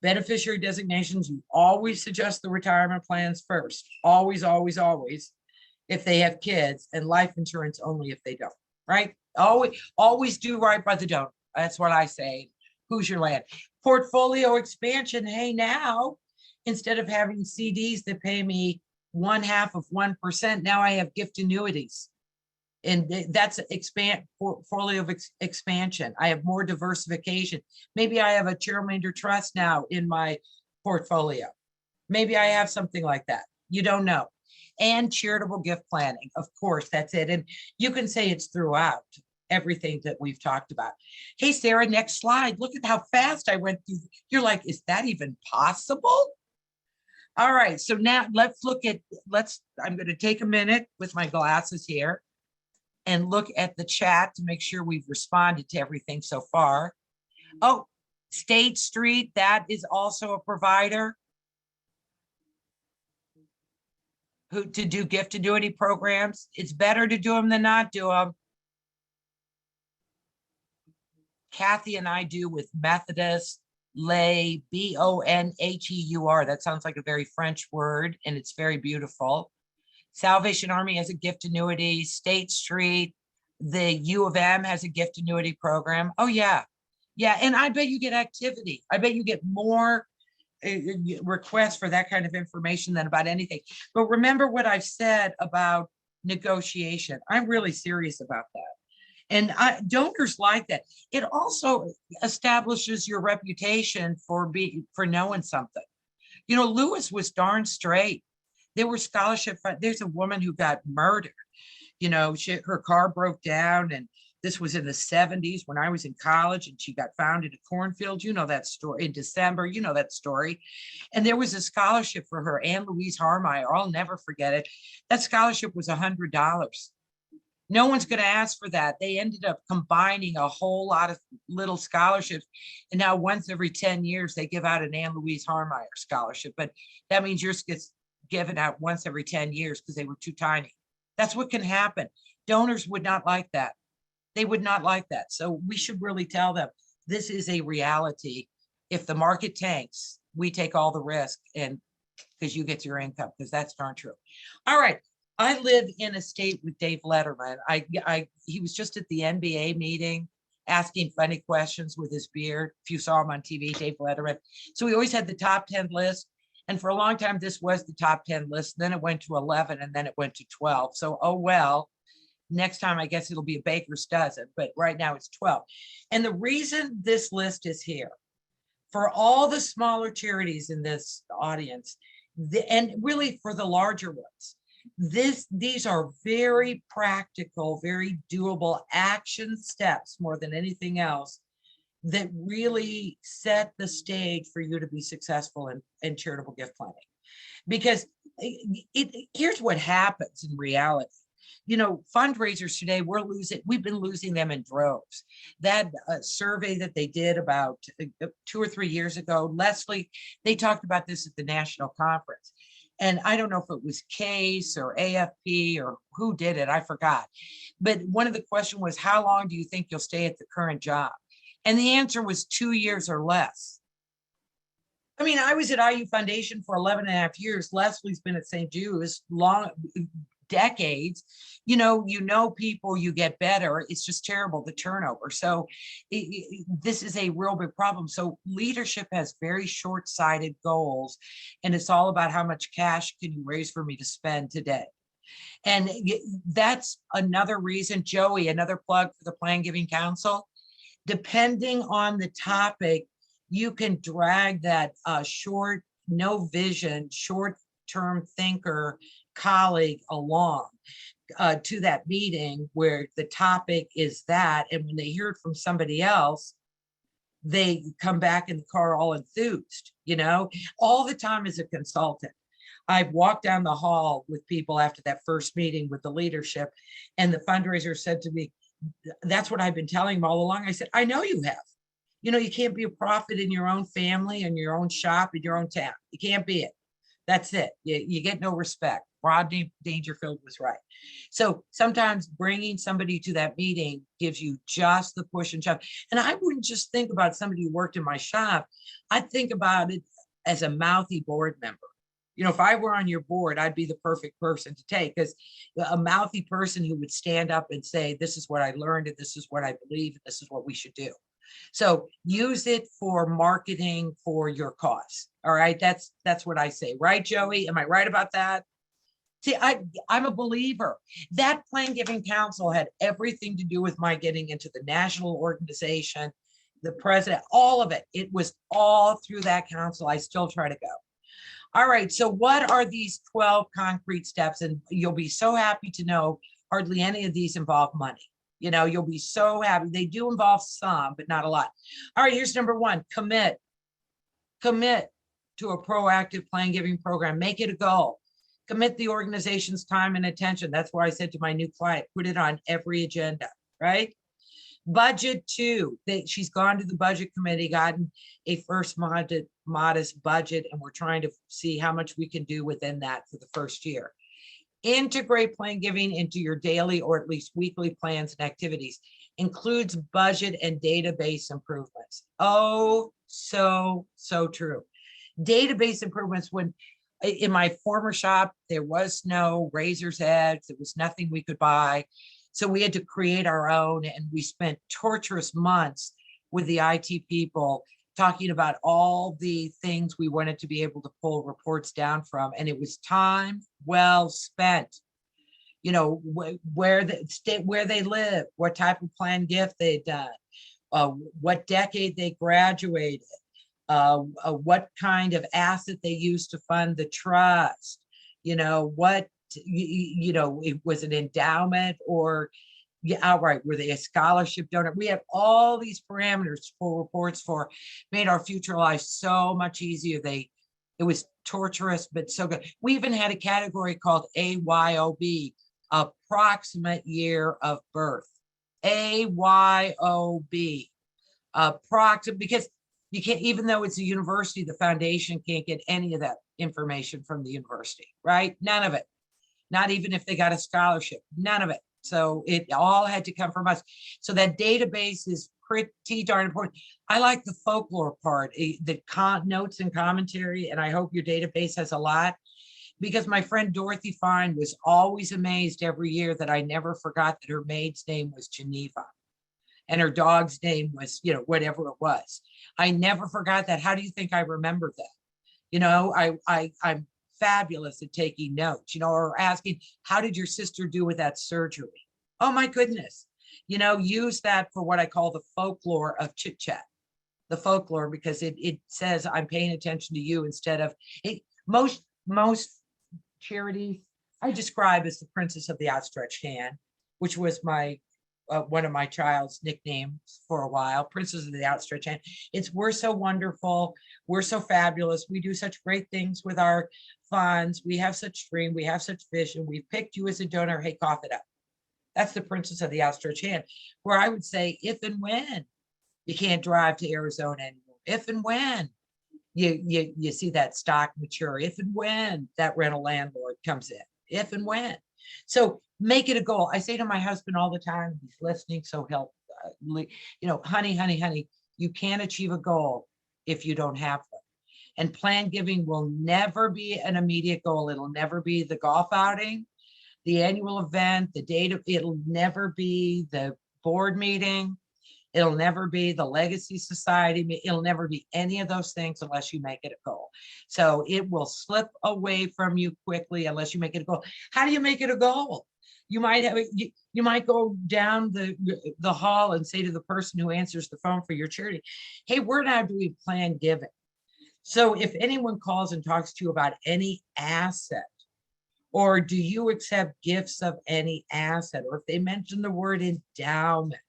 Beneficiary designations, you always suggest the retirement plans first. Always, always, always, if they have kids, and life insurance only if they don't, right? Always do right by the donor. That's what I say. Who's your land? Portfolio expansion. Hey, now, instead of having CDs that pay me 1/2 of 1%, now I have gift annuities. And that's portfolio of expansion. I have more diversification. Maybe I have a chair remainder trust now in my portfolio. Maybe I have something like that. You don't know. And charitable gift planning. Of course, that's it. And you can say it's throughout everything that we've talked about. Hey, Sarah, next slide. Look at how fast I went through. You're like, is that even possible? All right, so now let's look at, I'm going to take a minute with my glasses here and look at the chat to make sure we've responded to everything so far. Oh, State Street, that is also a provider. who to do gift annuity programs. It's better to do them than not do them. Kathy and I do with Methodist, Lay, Bonheur. That sounds like a very French word, and it's very beautiful. Salvation Army has a gift annuity. State Street, the U of M has a gift annuity program. Oh yeah. Yeah, and I bet you get activity. I bet you get more requests for that kind of information than about anything. But remember what I've said about negotiation. I'm really serious about that. And donors like that. It also establishes your reputation for knowing something. You know, Lewis was darn straight. There were scholarship. There's a woman who got murdered. You know, her car broke down, and this was in the 70s when I was in college, and she got found in a cornfield. You know that story. In December, you know that story. And there was a scholarship for her, Anne Louise Harmeyer. I'll never forget it. That scholarship was $100. No one's going to ask for that. They ended up combining a whole lot of little scholarships. And now once every 10 years, they give out an Anne Louise Harmeyer scholarship. But that means yours gets given out once every 10 years because they were too tiny. That's what can happen. Donors would not like that. They would not like that. So we should really tell them this is a reality. If the market tanks, we take all the risk, and because you get your income, because that's darn true. All right. I live in a state with Dave Letterman. He was just at the NBA meeting asking funny questions with his beard. If you saw him on TV, Dave Letterman. So we always had the top 10 list. And for a long time, this was the top 10 list. Then it went to 11, and then it went to 12. So, oh, well, next time, I guess it'll be a baker's dozen, but right now it's 12. And the reason this list is here, for all the smaller charities in this audience, and really for the larger ones, these are very practical, very doable action steps more than anything else that really set the stage for you to be successful in charitable gift planning. Because here's what happens in reality. You know, fundraisers today, we've been losing them in droves. That survey that they did about 2 or 3 years ago, Leslie, they talked about this at the national conference. And I don't know if it was CASE or AFP or who did it, I forgot. But one of the questions was, how long do you think you'll stay at the current job? And the answer was 2 years or less. I mean, I was at IU Foundation for 11 and a half years. Leslie's been at St. Jude's decades. You know people, you get better. It's just terrible, the turnover. So this is a real big problem. So leadership has very short-sighted goals, and it's all about how much cash can you raise for me to spend today. And that's another reason, Joey, another plug for the Plan Giving Council. Depending on the topic, you can drag that short, no vision, short-term thinker colleague along to that meeting where the topic is that. And when they hear it from somebody else, they come back in the car all enthused, all the time as a consultant. I've walked down the hall with people after that first meeting with the leadership, and the fundraiser said to me, that's what I've been telling them all along. I said, I know you have. You can't be a prophet in your own family and your own shop in your own town. You can't be it. That's it. You get no respect. Rodney Dangerfield was right. So sometimes bringing somebody to that meeting gives you just the push and shove. And I wouldn't just think about somebody who worked in my shop. I'd think about it as a mouthy board member. If I were on your board, I'd be the perfect person to take, because a mouthy person who would stand up and say, this is what I learned, and this is what I believe, and this is what we should do. So use it for marketing for your cause. All right. That's what I say. Right, Joey? Am I right about that? See, I'm a believer. That Plan Giving Council had everything to do with my getting into the national organization, the president, all of it. It was all through that council. I still try to go. All right. So what are these 12 concrete steps? And you'll be so happy to know hardly any of these involve money. You'll be so happy. They do involve some, but not a lot. All right, here's number 1, commit. Commit to a proactive plan giving program. Make it a goal. Commit the organization's time and attention. That's why I said to my new client, put it on every agenda, right? Budget too. She's gone to the budget committee, gotten a first modest budget, and we're trying to see how much we can do within that for the first year. Integrate plan giving into your daily or at least weekly plans and activities. Includes budget and database improvements. Oh, so true. Database improvements. When in my former shop, there was no razor's edge, there was nothing we could buy. So we had to create our own, and we spent torturous months with the IT people talking about all the things we wanted to be able to pull reports down from. And it was time well spent. You know, where they live, what type of planned gift they'd done, what decade they graduated, what kind of asset they used to fund the trust, you know, what, you know, it was an endowment or outright, were they a scholarship donor? We have all these parameters to pull reports for, made our future life so much easier. It was torturous, but so good. We even had a category called AYOB, approximate year of birth. AYOB, approximate, because you can't, even though it's a university, the foundation can't get any of that information from the university, right? None of it. Not even if they got a scholarship, none of it. So it all had to come from us. So that database is pretty darn important. I like the folklore part, the notes and commentary, and I hope your database has a lot, because my friend Dorothy Fine was always amazed every year that I never forgot that her maid's name was Geneva and her dog's name was, you know, whatever it was. I never forgot that. How do you think I remembered that? You know, I'm fabulous at taking notes, you know, or asking, how did your sister do with that surgery? Oh my goodness. You know, use that for what I call the folklore of chit chat, the folklore, because it says I'm paying attention to you instead of most charities I describe as the princess of the outstretched hand, which was my one of my child's nicknames for a while, princess of the outstretched hand. It's, we're so wonderful, we're so fabulous, we do such great things with our funds, we have such dream, we have such vision, we picked you as a donor, hey, cough it up. That's the princess of the outstretched hand, where I would say, if and when you can't drive to Arizona anymore, if and when you see that stock mature, if and when that rental landlord comes in, if and when. So make it a goal. I say to my husband all the time, he's listening, so he'll, you know, honey, you can't achieve a goal if you don't have them. And planned giving will never be an immediate goal. It'll never be the golf outing, the annual event, the date of, it'll never be the board meeting. It'll never be the Legacy Society. It'll never be any of those things unless you make it a goal. So it will slip away from you quickly unless you make it a goal. How do you make it a goal? You might have, you might go down the hall and say to the person who answers the phone for your charity, hey, we're now doing planned giving. So if anyone calls and talks to you about any asset, or do you accept gifts of any asset, or if they mention the word endowment,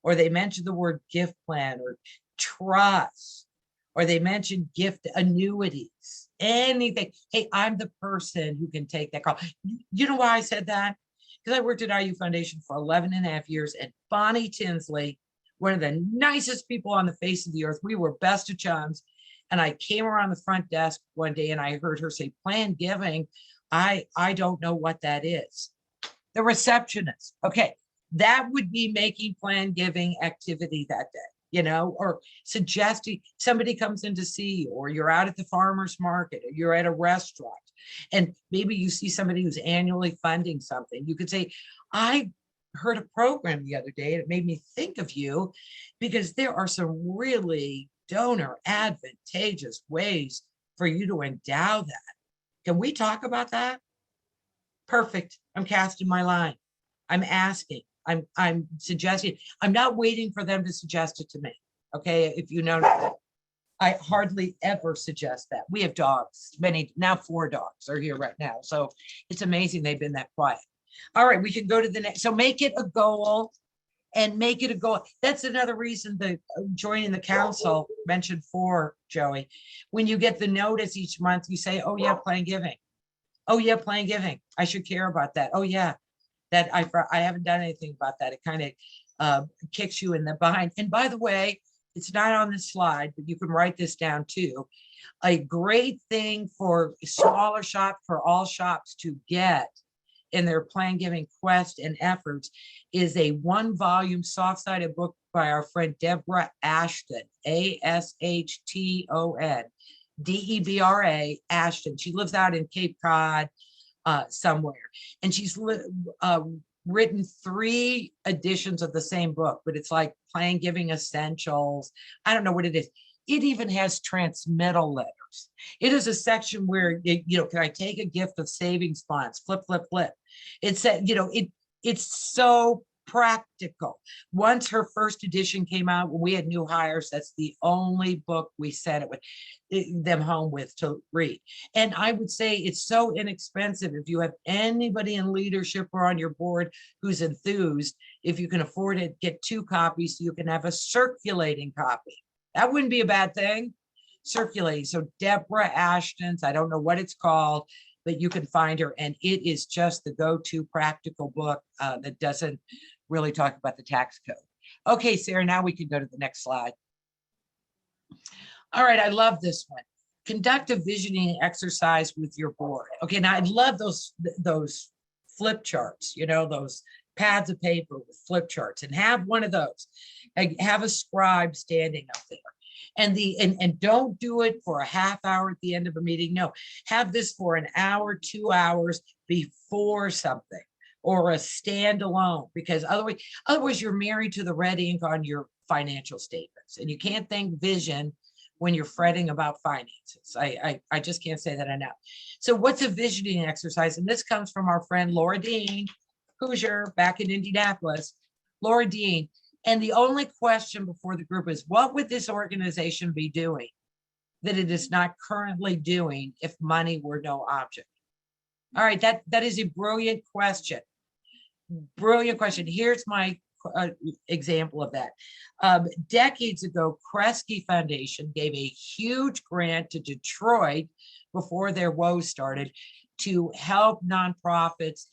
or they mention the word gift plan or trust, or they mention gift annuities, anything. Hey, I'm the person who can take that call. You know why I said that? Because I worked at IU Foundation for 11.5 years, and Bonnie Tinsley, one of the nicest people on the face of the earth, we were best of chums. And I came around the front desk one day and I heard her say, planned giving, I don't know what that is. The receptionist. Okay. That would be making planned giving activity that day, you know, or suggesting somebody comes in to see you, or you're out at the farmer's market, or you're at a restaurant, and maybe you see somebody who's annually funding something. You could say, I heard a program the other day and it made me think of you because there are some really donor advantageous ways for you to endow that. Can we talk about that? Perfect. I'm casting my line. I'm asking. I'm suggesting. I'm not waiting for them to suggest it to me. Okay, if you know that, I hardly ever suggest that. We have dogs, now 4 dogs are here right now. So it's amazing they've been that quiet. All right, we can go to the next. So make it a goal and make it a goal. That's another reason that joining the council mentioned for Joey. When you get the notice each month, you say, oh yeah, planned giving. Oh yeah, planned giving. I should care about that. Oh yeah, that I haven't done anything about that. It kind of kicks you in the behind. And by the way, it's not on this slide, but you can write this down too. A great thing for smaller shops, for all shops to get, in their plan giving quest and efforts is a 1-volume soft-sided book by our friend Deborah Ashton, Ashton, Debra Ashton. She lives out in Cape Cod somewhere, and she's written 3 editions of the same book, but it's like Plan Giving Essentials. I don't know what it is. It even has transmittal letters. It is a section where, can I take a gift of savings bonds? Flip, flip, flip. It said, it's so practical. Once her first edition came out, when we had new hires, that's the only book we sent them home with to read. And I would say it's so inexpensive. If you have anybody in leadership or on your board who's enthused, if you can afford it, get 2 copies so you can have a circulating copy. That wouldn't be a bad thing. Circulating. So Deborah Ashton's, I don't know what it's called, but you can find her, and it is just the go-to practical book that doesn't really talk about the tax code. Okay, Sarah, now we can go to the next slide. All right, I love this one. Conduct a visioning exercise with your board. Okay, now I love those flip charts, those pads of paper with flip charts, and have one of those. Have a scribe standing up there. And don't do it for a half hour at the end of a meeting. No, have this for an hour, 2 hours before something, or a standalone, because otherwise you're married to the red ink on your financial statements, and you can't think vision when you're fretting about finances. I just can't say that enough. So what's a visioning exercise? And this comes from our friend Laura Dean, Hoosier, back in Indianapolis. Laura Dean. And the only question before the group is, what would this organization be doing that it is not currently doing if money were no object? All right, that is a brilliant question. Brilliant question. Here's my example of that. Decades ago, Kresge Foundation gave a huge grant to Detroit before their woes started to help nonprofits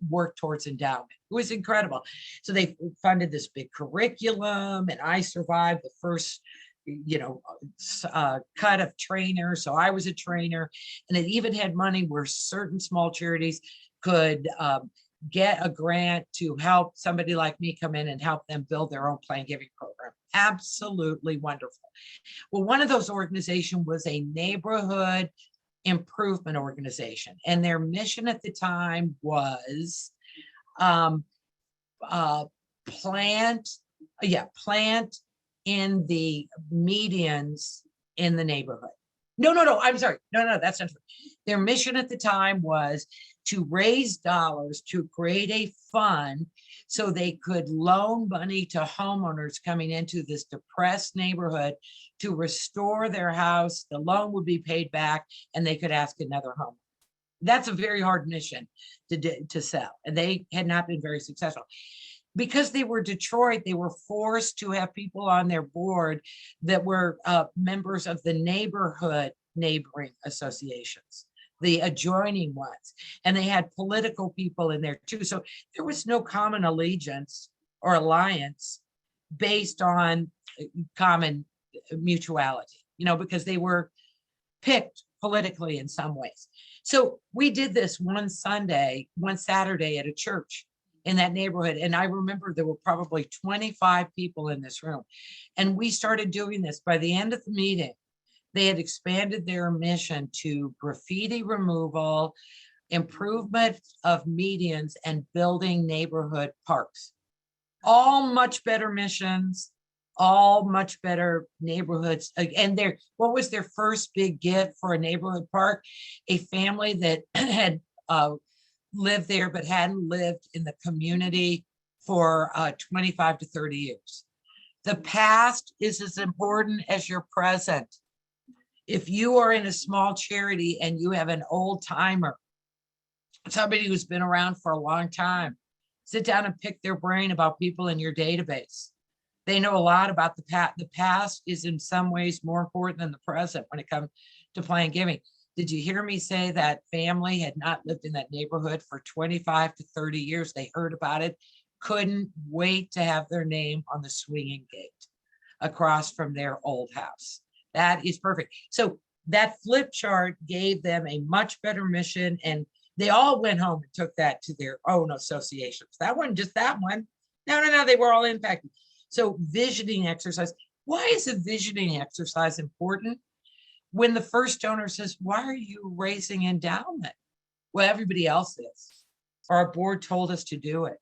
work towards endowment. It was incredible. So they funded this big curriculum, and I survived the first cut of trainers. So I was a trainer, and it even had money where certain small charities could get a grant to help somebody like me come in and help them build their own plan giving program. Absolutely wonderful. Well, one of those organizations was a neighborhood improvement organization, and their mission at the time was plant in the medians in the neighborhood. No, I'm sorry. No, that's not true. Their mission at the time was to raise dollars to create a fund so they could loan money to homeowners coming into this depressed neighborhood to restore their house. The loan would be paid back, and they could ask another home. That's a very hard mission to sell, and they had not been very successful. Because they were Detroit, they were forced to have people on their board that were members of the neighboring associations, the adjoining ones, and they had political people in there too. So there was no common allegiance or alliance based on common mutuality, because they were picked politically in some ways. So we did this one Saturday at a church in that neighborhood. And I remember there were probably 25 people in this room. And we started doing this. By the end of the meeting, they had expanded their mission to graffiti removal, improvement of medians, and building neighborhood parks. All much better missions, all much better neighborhoods. And what was their first big gift for a neighborhood park? A family that had lived there but hadn't lived in the community for 25 to 30 years. The past is as important as your present. If you are in a small charity and you have an old timer, somebody who's been around for a long time, sit down and pick their brain about people in your database. They know a lot about the past. The past is in some ways more important than the present when it comes to plan giving. Did you hear me say that family had not lived in that neighborhood for 25 to 30 years? They heard about it, couldn't wait to have their name on the swinging gate across from their old house. That is perfect. So that flip chart gave them a much better mission and They all went home and took that to their own associations. That wasn't just that one. No, they were all impacted. So visioning exercise. Why is a visioning exercise important? When the first donor says, why are you raising endowment? Well, everybody else is. Our board told us to do it.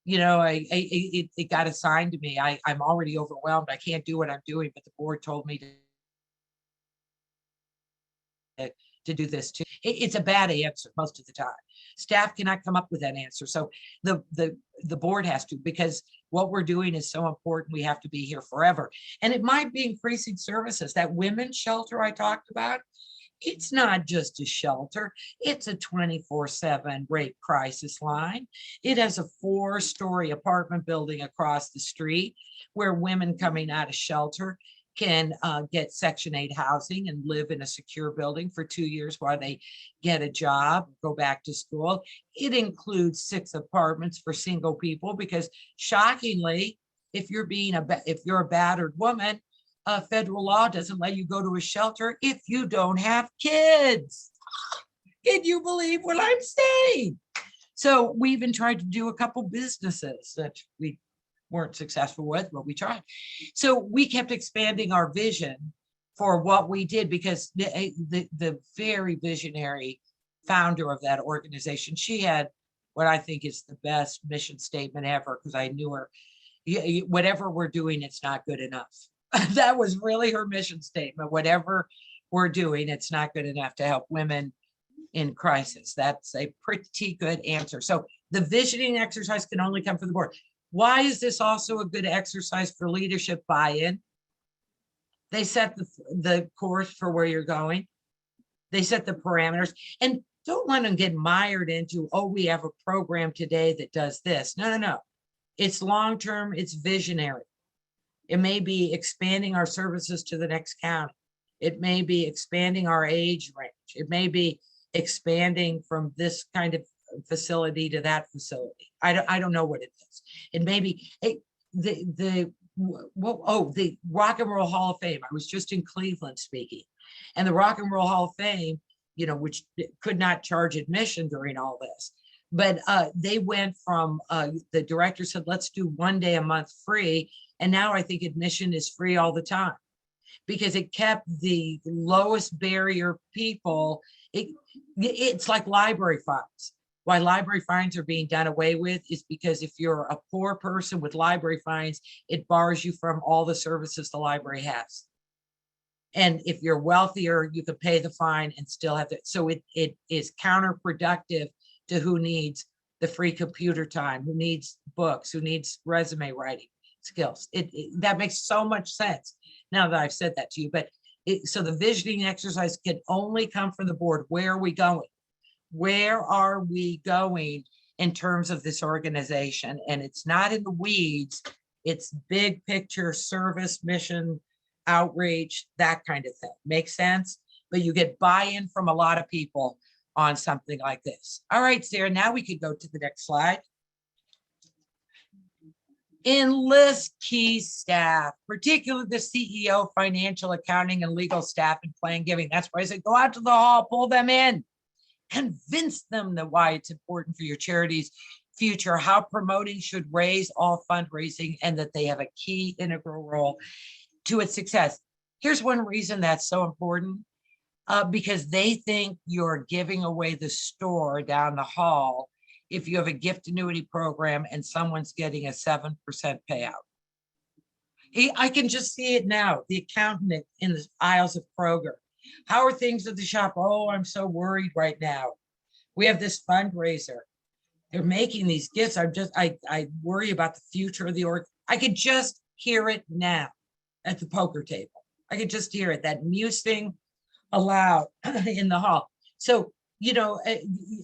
You know, it got assigned to me. I'm already overwhelmed. I can't do what I'm doing, but the board told me to do this too. It's a bad answer most of the time. Staff cannot come up with that answer. So the board has to, because what we're doing is so important. We have to be here forever. And it might be increasing services. That women's shelter I talked about, it's not just a shelter. It's a 24/7 rape crisis line. It has a 4-story apartment building across the street where women coming out of shelter can get Section 8 housing and live in a secure building for 2 years while they get a job, go back to school. It includes 6 apartments for single people, because shockingly, if you're a battered woman, federal law doesn't let you go to a shelter if you don't have kids. Can you believe what I'm saying? So we even tried to do a couple businesses that we weren't successful with, but we tried. So we kept expanding our vision for what we did, because the very visionary founder of that organization, she had what I think is the best mission statement ever, because I knew her. Whatever we're doing, it's not good enough. That was really her mission statement. Whatever we're doing, it's not good enough to help women in crisis. That's a pretty good answer. So the visioning exercise can only come from the board. Why is this also a good exercise for leadership buy-in? They set the course for where you're going. They set the parameters, and don't let them get mired into, oh, we have a program today that does this. No. It's long-term, it's visionary. It may be expanding our services to the next county. It may be expanding our age range. It may be expanding from this kind of facility to that facility. I don't know what it is. It may be the Rock and Roll Hall of Fame. I was just in Cleveland speaking, and the Rock and Roll Hall of Fame, you know, which could not charge admission during all this, but they went from the director said, let's do 1 day a month free. And now I think admission is free all the time, because it kept the lowest barrier people. It's like library fines. Why library fines are being done away with is because if you're a poor person with library fines, it bars you from all the services the library has. And if you're wealthier, you could pay the fine and still have it. So it is counterproductive to who needs the free computer time, who needs books, who needs resume writing skills. That makes so much sense now that I've said that to you. But so the visioning exercise can only come from the board. Where are we going? Where are we going in terms of this organization? And it's not in the weeds. It's big picture, service, mission, outreach, that kind of thing. Makes sense? But you get buy-in from a lot of people on something like this. All right, Sarah, now we could go to the next slide. Enlist key staff, particularly the CEO, financial, accounting, and legal staff in Plan Giving. That's why I said go out to the hall, pull them in, convince them that why it's important for your charity's future, how promoting should raise all fundraising, and that they have a key integral role to its success. Here's one reason that's so important, because they think you're giving away the store down the hall if you have a gift annuity program and someone's getting a 7% payout. I can just see it now, the accountant in the aisles of Kroger. How are things at the shop? Oh, I'm so worried right now. We have this fundraiser. They're making these gifts. I worry about the future of the org. I could just hear it now at the poker table. I could just hear it, that musing aloud in the hall. So, you know,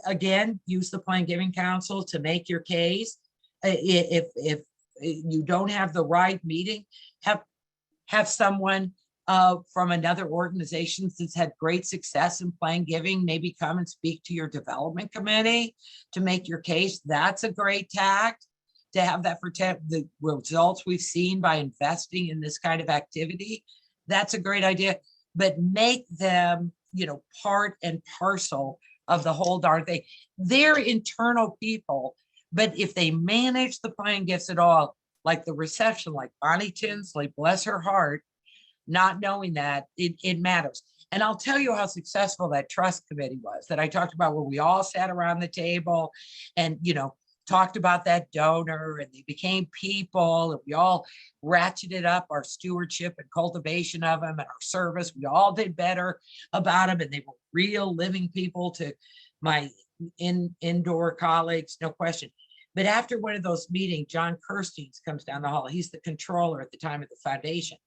again, use the Plan Giving Council to make your case. If you don't have the right meeting, have someone from another organization that's had great success in Plan Giving, maybe come and speak to your development committee to make your case. That's a great tact to have that for the results we've seen by investing in this kind of activity. That's a great idea, but make them, you know, part and parcel of the whole darn thing. They're internal people, but if they manage the plan gifts at all, like the reception, like Bonnie Tinsley, bless her heart, not knowing that it matters. And I'll tell you how successful that trust committee was that I talked about, where we all sat around the table and, talked about that donor, and they became people, and we all ratcheted up our stewardship and cultivation of them and our service. We all did better about them, and they were real living people to my indoor colleagues, no question. But after one of those meetings, John Kirstein comes down the hall. He's the controller at the time of the foundation.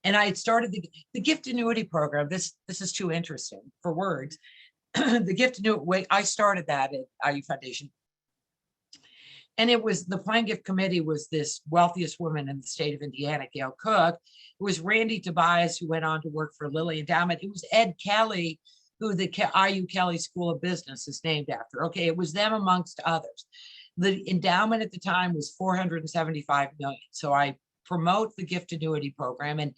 And I had started the gift annuity program. This is too interesting for words. The gift annuity, I started that at IU Foundation. And it was, the plan gift committee was this wealthiest woman in the state of Indiana, Gail Cook. It was Randy Tobias, who went on to work for Lilly Endowment. It was Ed Kelly, who the IU Kelly School of Business is named after. Okay, it was them amongst others. The endowment at the time was $475 million. So I promote the gift annuity program, and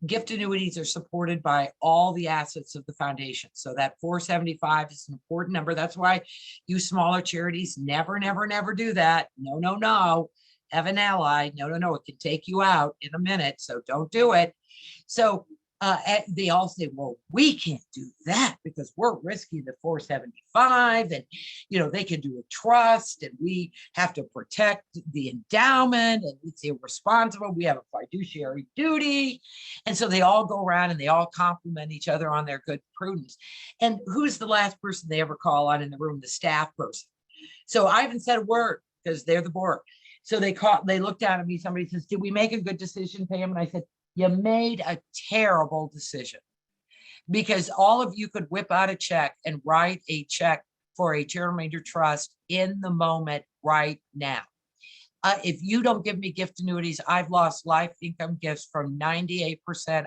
gift annuities are supported by all the assets of the foundation. So that 475 is an important number. That's why you smaller charities never do that. No. Have an ally. No. It can take you out in a minute. So don't do it. So they all say, well, we can't do that because we're risking the 475, and they can do a trust, and we have to protect the endowment, and it's irresponsible. We have a fiduciary duty. And so they all go around and they all compliment each other on their good prudence. And who's the last person they ever call on in the room? The staff person. So I haven't said a word because they're the board. So they looked down at me. Somebody says, did we make a good decision, Pam? And I said, you made a terrible decision, because all of you could whip out a check and write a check for a charitable remainder trust in the moment right now. If you don't give me gift annuities, I've lost life income gifts from 98%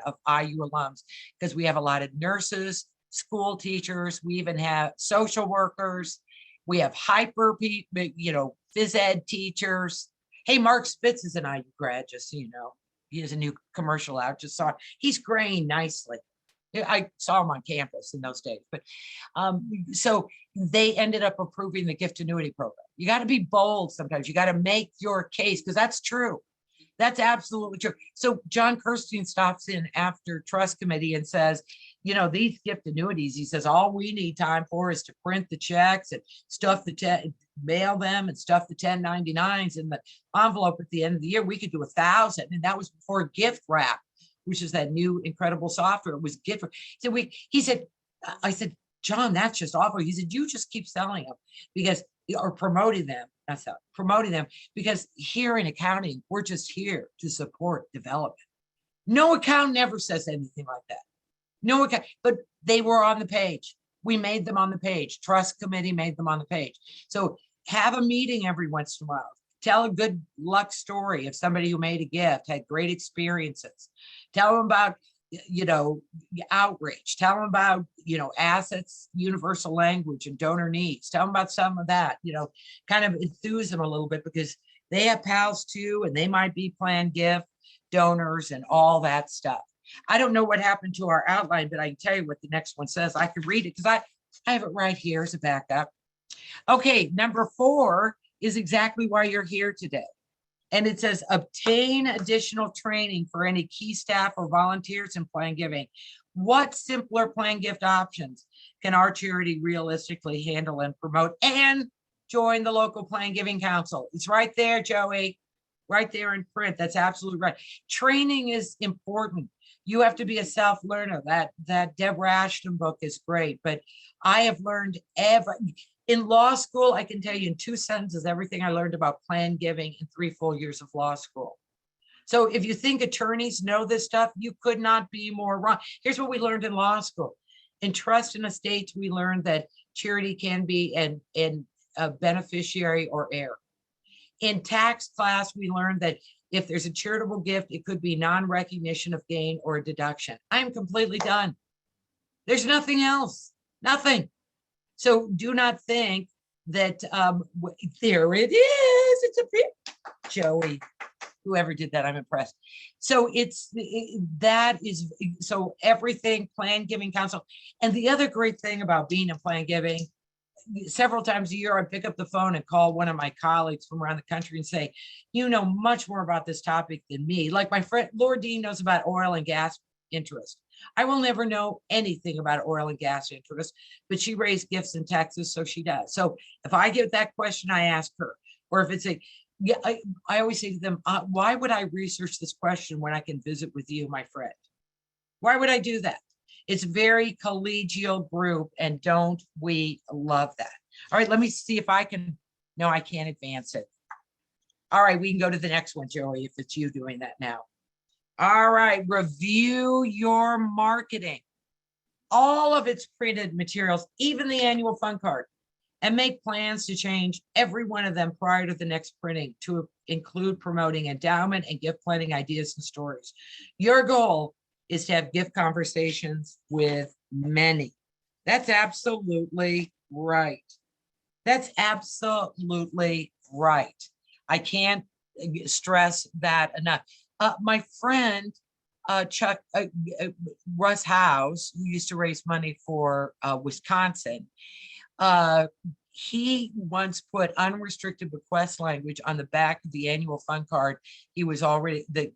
of IU alums, because we have a lot of nurses, school teachers, we even have social workers, we have hyper people, phys ed teachers. Hey, Mark Spitz is an IU grad, just so you know. He has a new commercial out, just saw it. He's graying nicely. I saw him on campus in those days. But so they ended up approving the gift annuity program. You got to be bold sometimes. You got to make your case, because that's true. That's absolutely true. So John Kirstein stops in after trust committee and says, these gift annuities, he says, all we need time for is to print the checks and stuff mail them and stuff the 1099s in the envelope at the end of the year. We could do 1,000. And that was before gift wrap, which is that new incredible software. It was gift wrap. So I said, John, that's just awful. He said, you just keep selling them or promoting them. That's not promoting them, because here in accounting, we're just here to support development. No accountant ever says anything like that. No account, but they were on the page. We made them on the page. Trust committee made them on the page. So have a meeting every once in a while. Tell a good luck story of somebody who made a gift, had great experiences. Tell them about, outreach. Tell them about, assets, universal language, and donor needs. Tell them about some of that, kind of enthuse them a little bit, because they have pals too, and they might be planned gift donors and all that stuff. I don't know what happened to our outline, but I can tell you what the next one says. I can read it because I have it right here as a backup. Okay, number 4 is exactly why you're here today. And it says, obtain additional training for any key staff or volunteers in plan giving. What simpler plan gift options can our charity realistically handle and promote? And join the local plan giving council. It's right there, Joey, right there in print. That's absolutely right. Training is important. You have to be a self-learner. That Deborah Ashton book is great, but I have learned in law school, I can tell you in 2 sentences, everything I learned about plan giving in 3 full years of law school. So if you think attorneys know this stuff, you could not be more wrong. Here's what we learned in law school. In trust and estates, we learned that charity can be a beneficiary or heir. In tax class, we learned that if there's a charitable gift, it could be non-recognition of gain or a deduction. I'm completely done. There's nothing else, nothing. So do not think that, there it is. It's a bit, Joey, whoever did that, I'm impressed. So so everything, plan giving council. And the other great thing about being in plan giving several times a year, I pick up the phone and call one of my colleagues from around the country and say, you know much more about this topic than me. Like my friend Laura Dean knows about oil and gas interest. I will never know anything about oil and gas interest, but she raised gifts in Texas, so she does. So if I get that question, I ask her. Or if it's a, yeah, I always say to them, why would I research this question when I can visit with you, my friend? Why would I do that? It's very collegial group, and don't we love that? All right, let me see if I can, no, I can't advance it. All right, we can go to the next one, Joey, if it's you doing that now. All right, review your marketing, all of its printed materials, even the annual fund card, and make plans to change every one of them prior to the next printing to include promoting endowment and gift planning ideas and stories. Your goal is to have gift conversations with many. That's absolutely right. That's absolutely right. I can't stress that enough. My friend, Chuck, Russ House, who used to raise money for Wisconsin, he once put unrestricted bequest language on the back of the annual fund card. He was already, the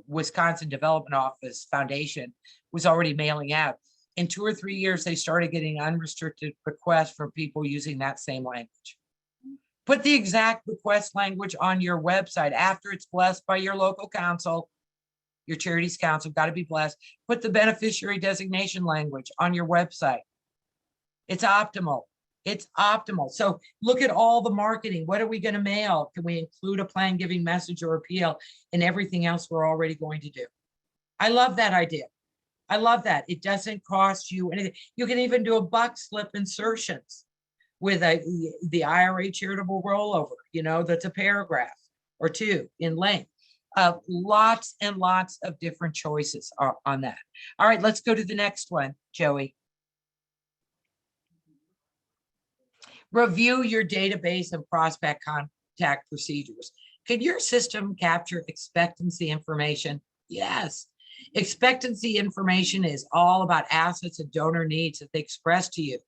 Wisconsin Development Office Foundation was already mailing out. In 2 or 3 years, they started getting unrestricted bequests from people using that same language. Put the exact bequest language on your website after it's blessed by your local council, your charity's council, got to be blessed. Put the beneficiary designation language on your website. It's optimal. It's optimal. So look at all the marketing. What are we going to mail? Can we include a plan giving message or appeal and everything else we're already going to do? I love that idea. I love that. It doesn't cost you anything. You can even do a buck slip insertions with the IRA charitable rollover, you know, that's a paragraph or two in length. Lots and lots of different choices on that. All right, let's go to the next one, Joey. Review your database and prospect contact procedures. Can your system capture expectancy information? Yes. Expectancy information is all about assets and donor needs that they express to you.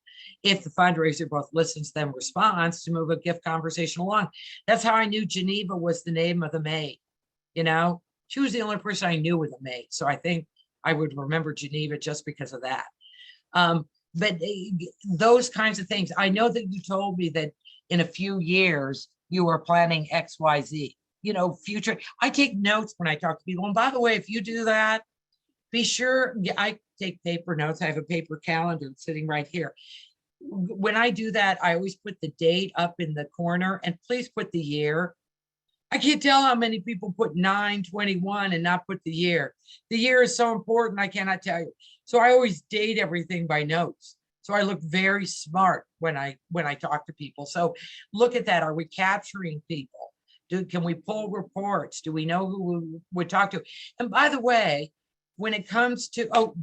If the fundraiser both listens to them, responds to move a gift conversation along. That's how I knew Geneva was the name of the maid. You know, she was the only person I knew with a maid. So I think I would remember Geneva just because of that. But those kinds of things. I know that you told me that in a few years you were planning XYZ, you know, future. I take notes when I talk to people. And by the way, if you do that, be sure, I take paper notes. I have a paper calendar sitting right here. When I do that, I always put the date up in the corner, and please put the year. I can't tell how many people put 9/21 and not put the year. The year is so important, I cannot tell you. So I always date everything by notes. So I look very smart when I talk to people. So look at that. Are we capturing people? Can we pull reports? Do we know who we would talk to? And by the way, when it comes to,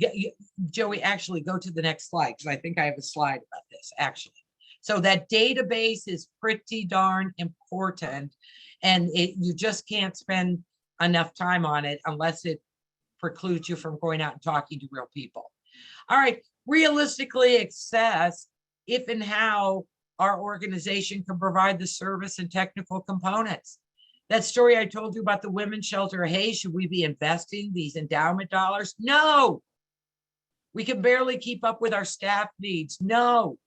Joey, actually go to the next slide, because I think I have a slide about this actually. So that database is pretty darn important, and you just can't spend enough time on it unless it precludes you from going out and talking to real people. All right, realistically assess if and how our organization can provide the service and technical components. That story I told you about the women's shelter, hey, should we be investing these endowment dollars? No. We can barely keep up with our staff needs. No,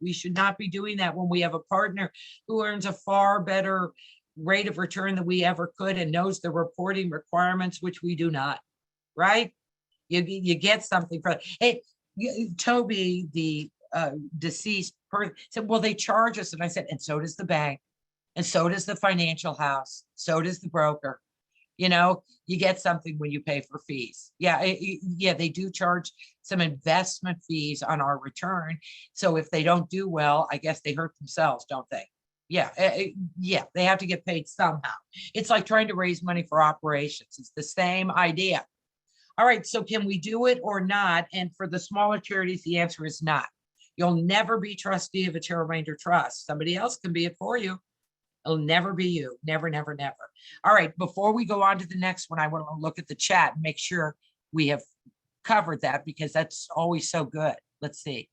we should not be doing that when we have a partner who earns a far better rate of return than we ever could and knows the reporting requirements, which we do not, right? You get something for it. Hey, Toby, the deceased person, said, well, they charge us. And I said, and so does the bank. And so does the financial house. So does the broker. You know, you get something when you pay for fees. Yeah, they do charge some investment fees on our return. So if they don't do well, I guess they hurt themselves, don't they? Yeah, they have to get paid somehow. It's like trying to raise money for operations. It's the same idea. All right, so can we do it or not? And for the smaller charities, the answer is not. You'll never be trustee of a charitable remainder trust. Somebody else can be it for you. It'll never be you. Never, never, never. All right, before we go on to the next one, I want to look at the chat and make sure we have covered that, because that's always so good. Let's see.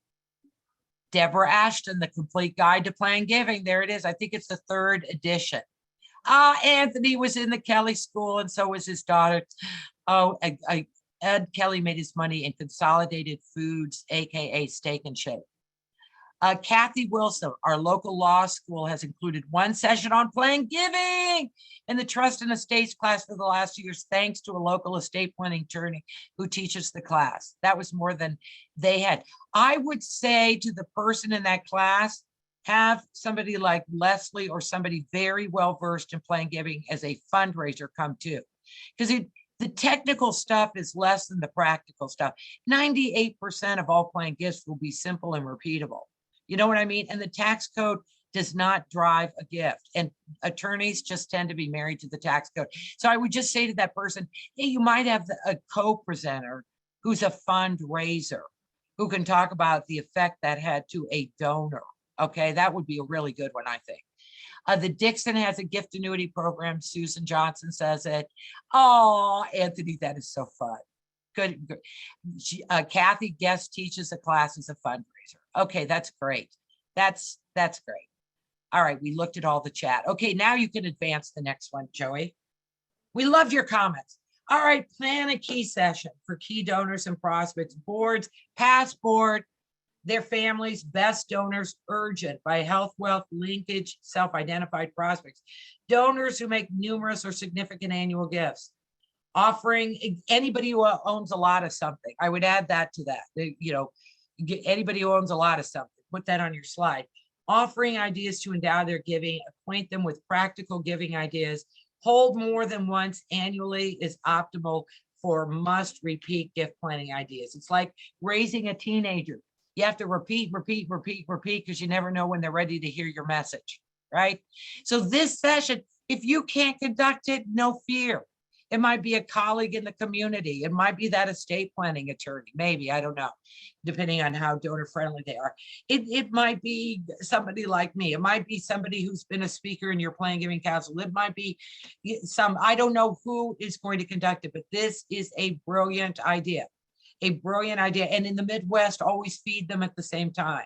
Deborah Ashton, The Complete Guide to Planned Giving. There it is. I think it's the 3rd edition. Anthony was in the Kelly School, and so was his daughter. Oh, Ed Kelly made his money in Consolidated Foods, aka Steak and Shake. Kathy Wilson, our local law school, has included one session on planned giving in the trust and estates class for the last 2 years, thanks to a local estate planning attorney who teaches the class. That was more than they had. I would say to the person in that class, have somebody like Leslie or somebody very well versed in planned giving as a fundraiser come too, because the technical stuff is less than the practical stuff. 98% of all planned gifts will be simple and repeatable. You know what I mean? And the tax code does not drive a gift, and attorneys just tend to be married to the tax code. So I would just say to that person, hey, you might have a co-presenter who's a fundraiser who can talk about the effect that had to a donor. Okay, that would be a really good one, I think. The Dixon has a gift annuity program. Susan Johnson says it. Oh, Anthony, that is so fun. Good. Kathy guest teaches a class as a fundraiser. Okay, that's great. That's great. All right, we looked at all the chat. Okay, now you can advance the next one, Joey. We loved your comments. All right, plan a key session for key donors and prospects, boards, past board, their families, best donors, urgent by health, wealth, linkage, self-identified prospects, donors who make numerous or significant annual gifts, offering anybody who owns a lot of something. I would add that to that. You know, anybody who owns a lot of something, put that on your slide. Offering ideas to endow their giving, acquaint them with practical giving ideas, hold more than once annually is optimal for must repeat gift planning ideas. It's like raising a teenager. You have to repeat because you never know when they're ready to hear your message, right? So this session, if you can't conduct it, no fear. It might be a colleague in the community. It might be that estate planning attorney, maybe, I don't know, depending on how donor friendly they are. It might be somebody like me. It might be somebody who's been a speaker in your planned giving council. It might be I don't know who is going to conduct it, but this is a brilliant idea. A brilliant idea. And in the Midwest, always feed them at the same time.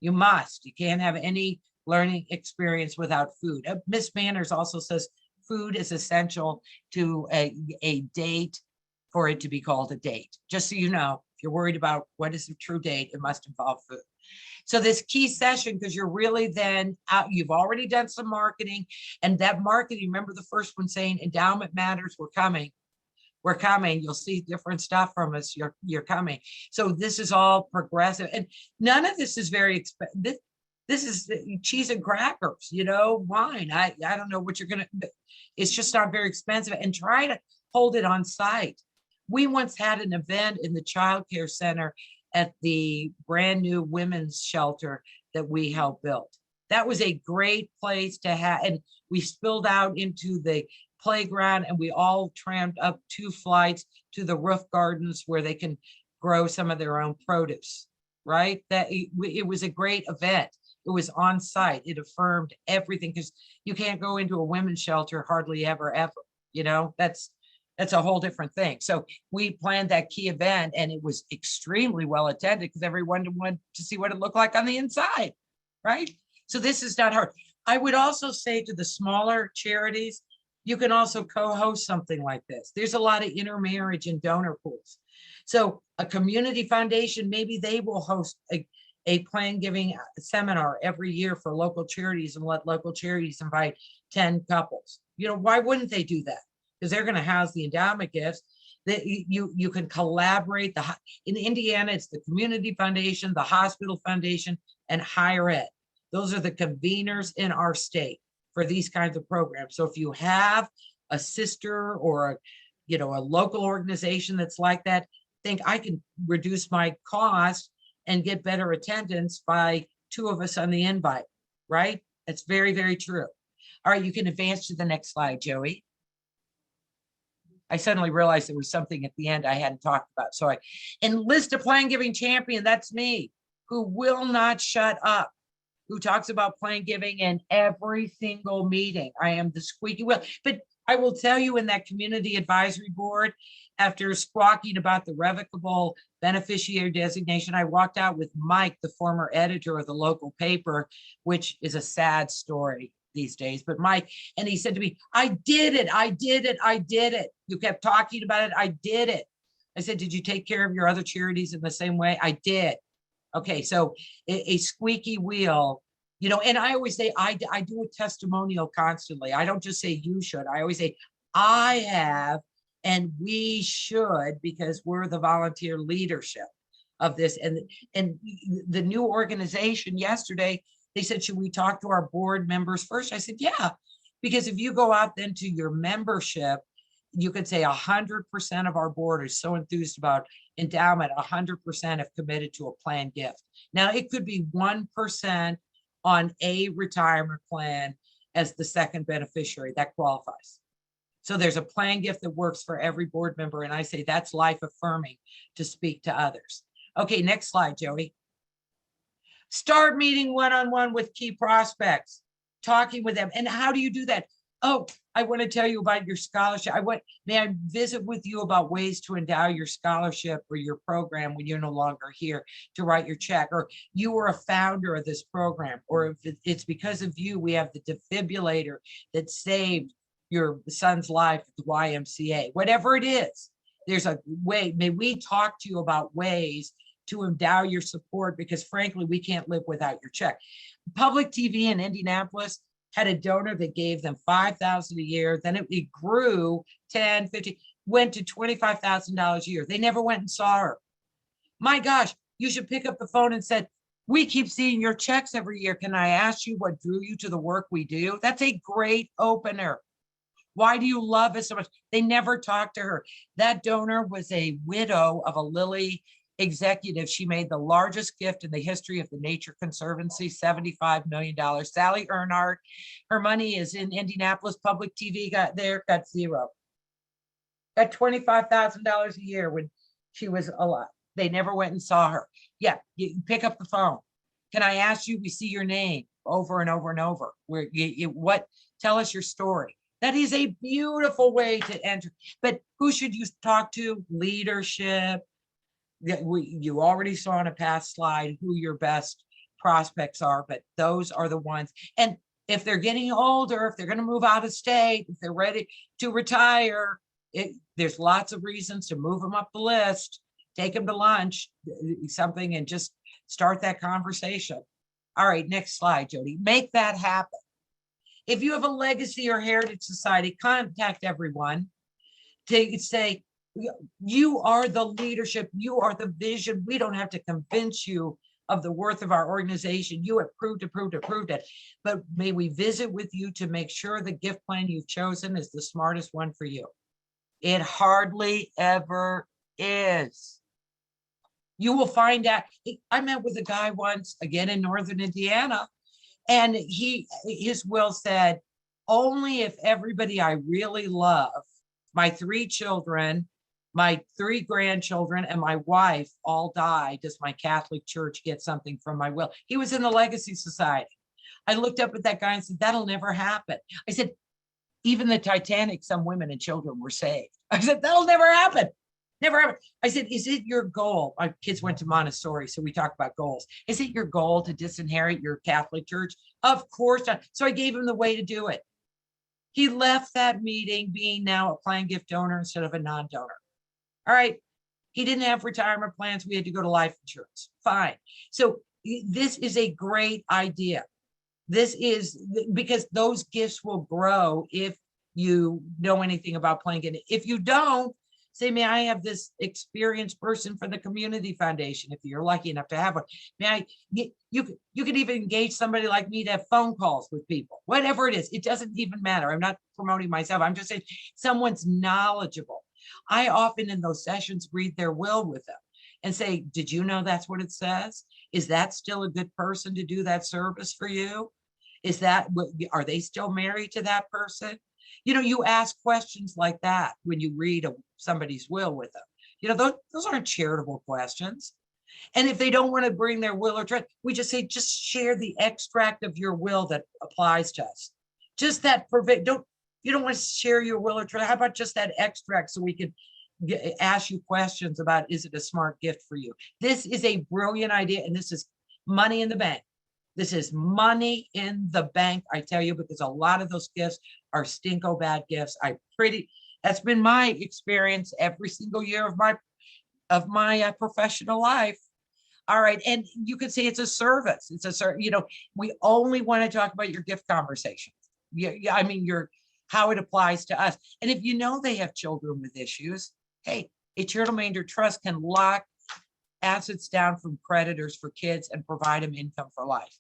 You must. You can't have any learning experience without food. Miss Manners also says food is essential to a date for it to be called a date. Just so you know, if you're worried about what is a true date, it must involve food. So this key session, because you're really then out, you've already done some marketing, and that marketing, remember the first one saying endowment matters, we're coming. We're coming. You'll see different stuff from us. You're coming. So this is all progressive, and none of this is very expensive. This is cheese and crackers, you know, wine. I don't know what you're gonna. It's just not very expensive, and try to hold it on site. We once had an event in the child care center at the brand new women's shelter that we helped build. That was a great place to have, and we spilled out into the playground, and we all trammed up 2 flights to the roof gardens where they can grow some of their own produce, right? That it was a great event. It was on site. It affirmed everything, because you can't go into a women's shelter hardly ever, you know, that's a whole different thing. So we planned that key event, and it was extremely well attended because everyone wanted to see what it looked like on the inside, right? So this is not hard. I would also say to the smaller charities, you can also co-host something like this. There's a lot of intermarriage in donor pools. So a community foundation, maybe they will host a planned giving seminar every year for local charities, and let local charities invite 10 couples. You know, why wouldn't they do that? Because they're going to house the endowment gifts. That you can collaborate. In Indiana, it's the community foundation, the hospital foundation, and higher ed. Those are the conveners in our state for these kinds of programs. So if you have a sister or a local organization that's like that, think I can reduce my cost and get better attendance by 2 of us on the invite, right? That's very, very true. All right, you can advance to the next slide, Joey. I suddenly realized there was something at the end I hadn't talked about. So I enlist a planned giving champion, that's me, who will not shut up, who talks about planned giving in every single meeting. I am the squeaky wheel. But I will tell you, in that community advisory board, After squawking about the revocable beneficiary designation, I walked out with Mike, the former editor of the local paper, which is a sad story these days. But Mike, and he said to me, I did it. I did it. I did it. You kept talking about it. I did it. I said, did you take care of your other charities in the same way? I did. Okay, so a squeaky wheel, you know, and I always say, I do a testimonial constantly. I don't just say you should. I always say, I have, and we should, because we're the volunteer leadership of this. And the new organization yesterday, they said, should we talk to our board members first? I said, yeah, because if you go out then to your membership, you could say 100% of our board is so enthused about endowment, 100% have committed to a planned gift. Now, it could be 1% on a retirement plan as the second beneficiary that qualifies. So there's a planned gift that works for every board member. And I say that's life affirming to speak to others. Okay, next slide, Joey. Start meeting one-on-one with key prospects, talking with them. And how do you do that? Oh, I want to tell you about your scholarship. May I visit with you about ways to endow your scholarship or your program when you're no longer here to write your check, or you were a founder of this program, or if it's because of you, we have the defibrillator that saved your son's life at the YMCA, whatever it is. There's a way. May we talk to you about ways to endow your support, because frankly, we can't live without your check. Public TV in Indianapolis had a donor that gave them $5,000 a year. Then it grew 10, 50, went to $25,000 a year. They never went and saw her. My gosh, you should pick up the phone and said, we keep seeing your checks every year. Can I ask you what drew you to the work we do? That's a great opener. Why do you love us so much? They never talked to her. That donor was a widow of a Lilly executive. She made the largest gift in the history of the Nature Conservancy, $75 million. Sally Earnhardt, her money is in Indianapolis. Public TV got zero. Got $25,000 a year when she was alive. They never went and saw her. Yeah, you pick up the phone. Can I ask you, we see your name over and over and over. Tell us your story. That is a beautiful way to enter. But who should you talk to? Leadership. You already saw on a past slide who your best prospects are, but those are the ones. And if they're getting older, if they're going to move out of state, if they're ready to retire, there's lots of reasons to move them up the list, take them to lunch, something, and just start that conversation. All right, next slide, Jody. Make that happen. If you have a legacy or heritage society, contact everyone to say, you are the leadership, you are the vision. We don't have to convince you of the worth of our organization. You have proved it. But may we visit with you to make sure the gift plan you've chosen is the smartest one for you. It hardly ever is. You will find out. I met with a guy once, again in Northern Indiana, and his will said, only if everybody I really love, my 3 children, my 3 grandchildren, and my wife all die, does my Catholic Church get something from my will. He was in the Legacy Society. I looked up at that guy and said, that'll never happen. I said, even the Titanic, some women and children were saved. I said, that'll never happen. Never happen. I said, is it your goal? My kids went to Montessori, so we talk about goals. Is it your goal to disinherit your Catholic Church? Of course not. So I gave him the way to do it. He left that meeting being now a planned gift donor instead of a non-donor. All right. He didn't have retirement plans. We had to go to life insurance. Fine. So this is a great idea. This is because those gifts will grow if you know anything about planned gift. If you don't, say, may I have this experienced person from the community foundation, if you're lucky enough to have one. May I, you could even engage somebody like me to have phone calls with people, whatever it is. It doesn't even matter. I'm not promoting myself. I'm just saying someone's knowledgeable. I often in those sessions read their will with them and say, did you know that's what it says? Is that still a good person to do that service for you? Is that, are they still married to that person? You know, you ask questions like that when you read somebody's will with them. You know, those aren't charitable questions. And if they don't want to bring their will or trust, we just say, just share the extract of your will that applies to us. Just that, you don't want to share your will or trust. How about just that extract so we can ask you questions about, is it a smart gift for you? This is a brilliant idea, and this is money in the bank. This is money in the bank, I tell you, because a lot of those gifts are stinko bad gifts. That's been my experience every single year of my professional life. All right, and you could say it's a service. It's a we only want to talk about your gift conversations. Yeah, I mean how it applies to us. And if you know they have children with issues, hey, a charitable remainder trust can lock assets down from creditors for kids and provide them income for life.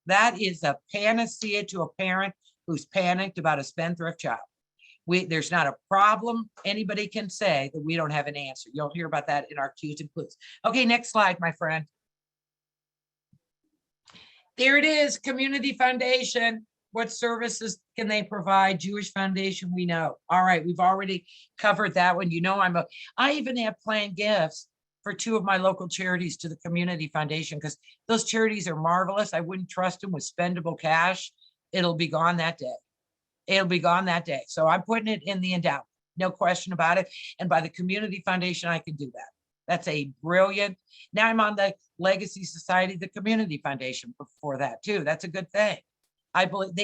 That is a panacea to a parent who's panicked about a spendthrift child. There's not a problem anybody can say that we don't have an answer. You'll hear about that in our Q's and clues. Okay, next slide, my friend. There it is, Community Foundation. What services can they provide? Jewish Foundation, we know. All right, we've already covered that one. You know, I even have planned gifts for 2 of my local charities to the Community Foundation, because those charities are marvelous. I wouldn't trust them with spendable cash. It'll be gone that day. It'll be gone that day. So I'm putting it in the endowment, no question about it. And by the Community Foundation, I can do that. That's a brilliant. Now I'm on the Legacy Society, the Community Foundation before that too. That's a good thing. I believe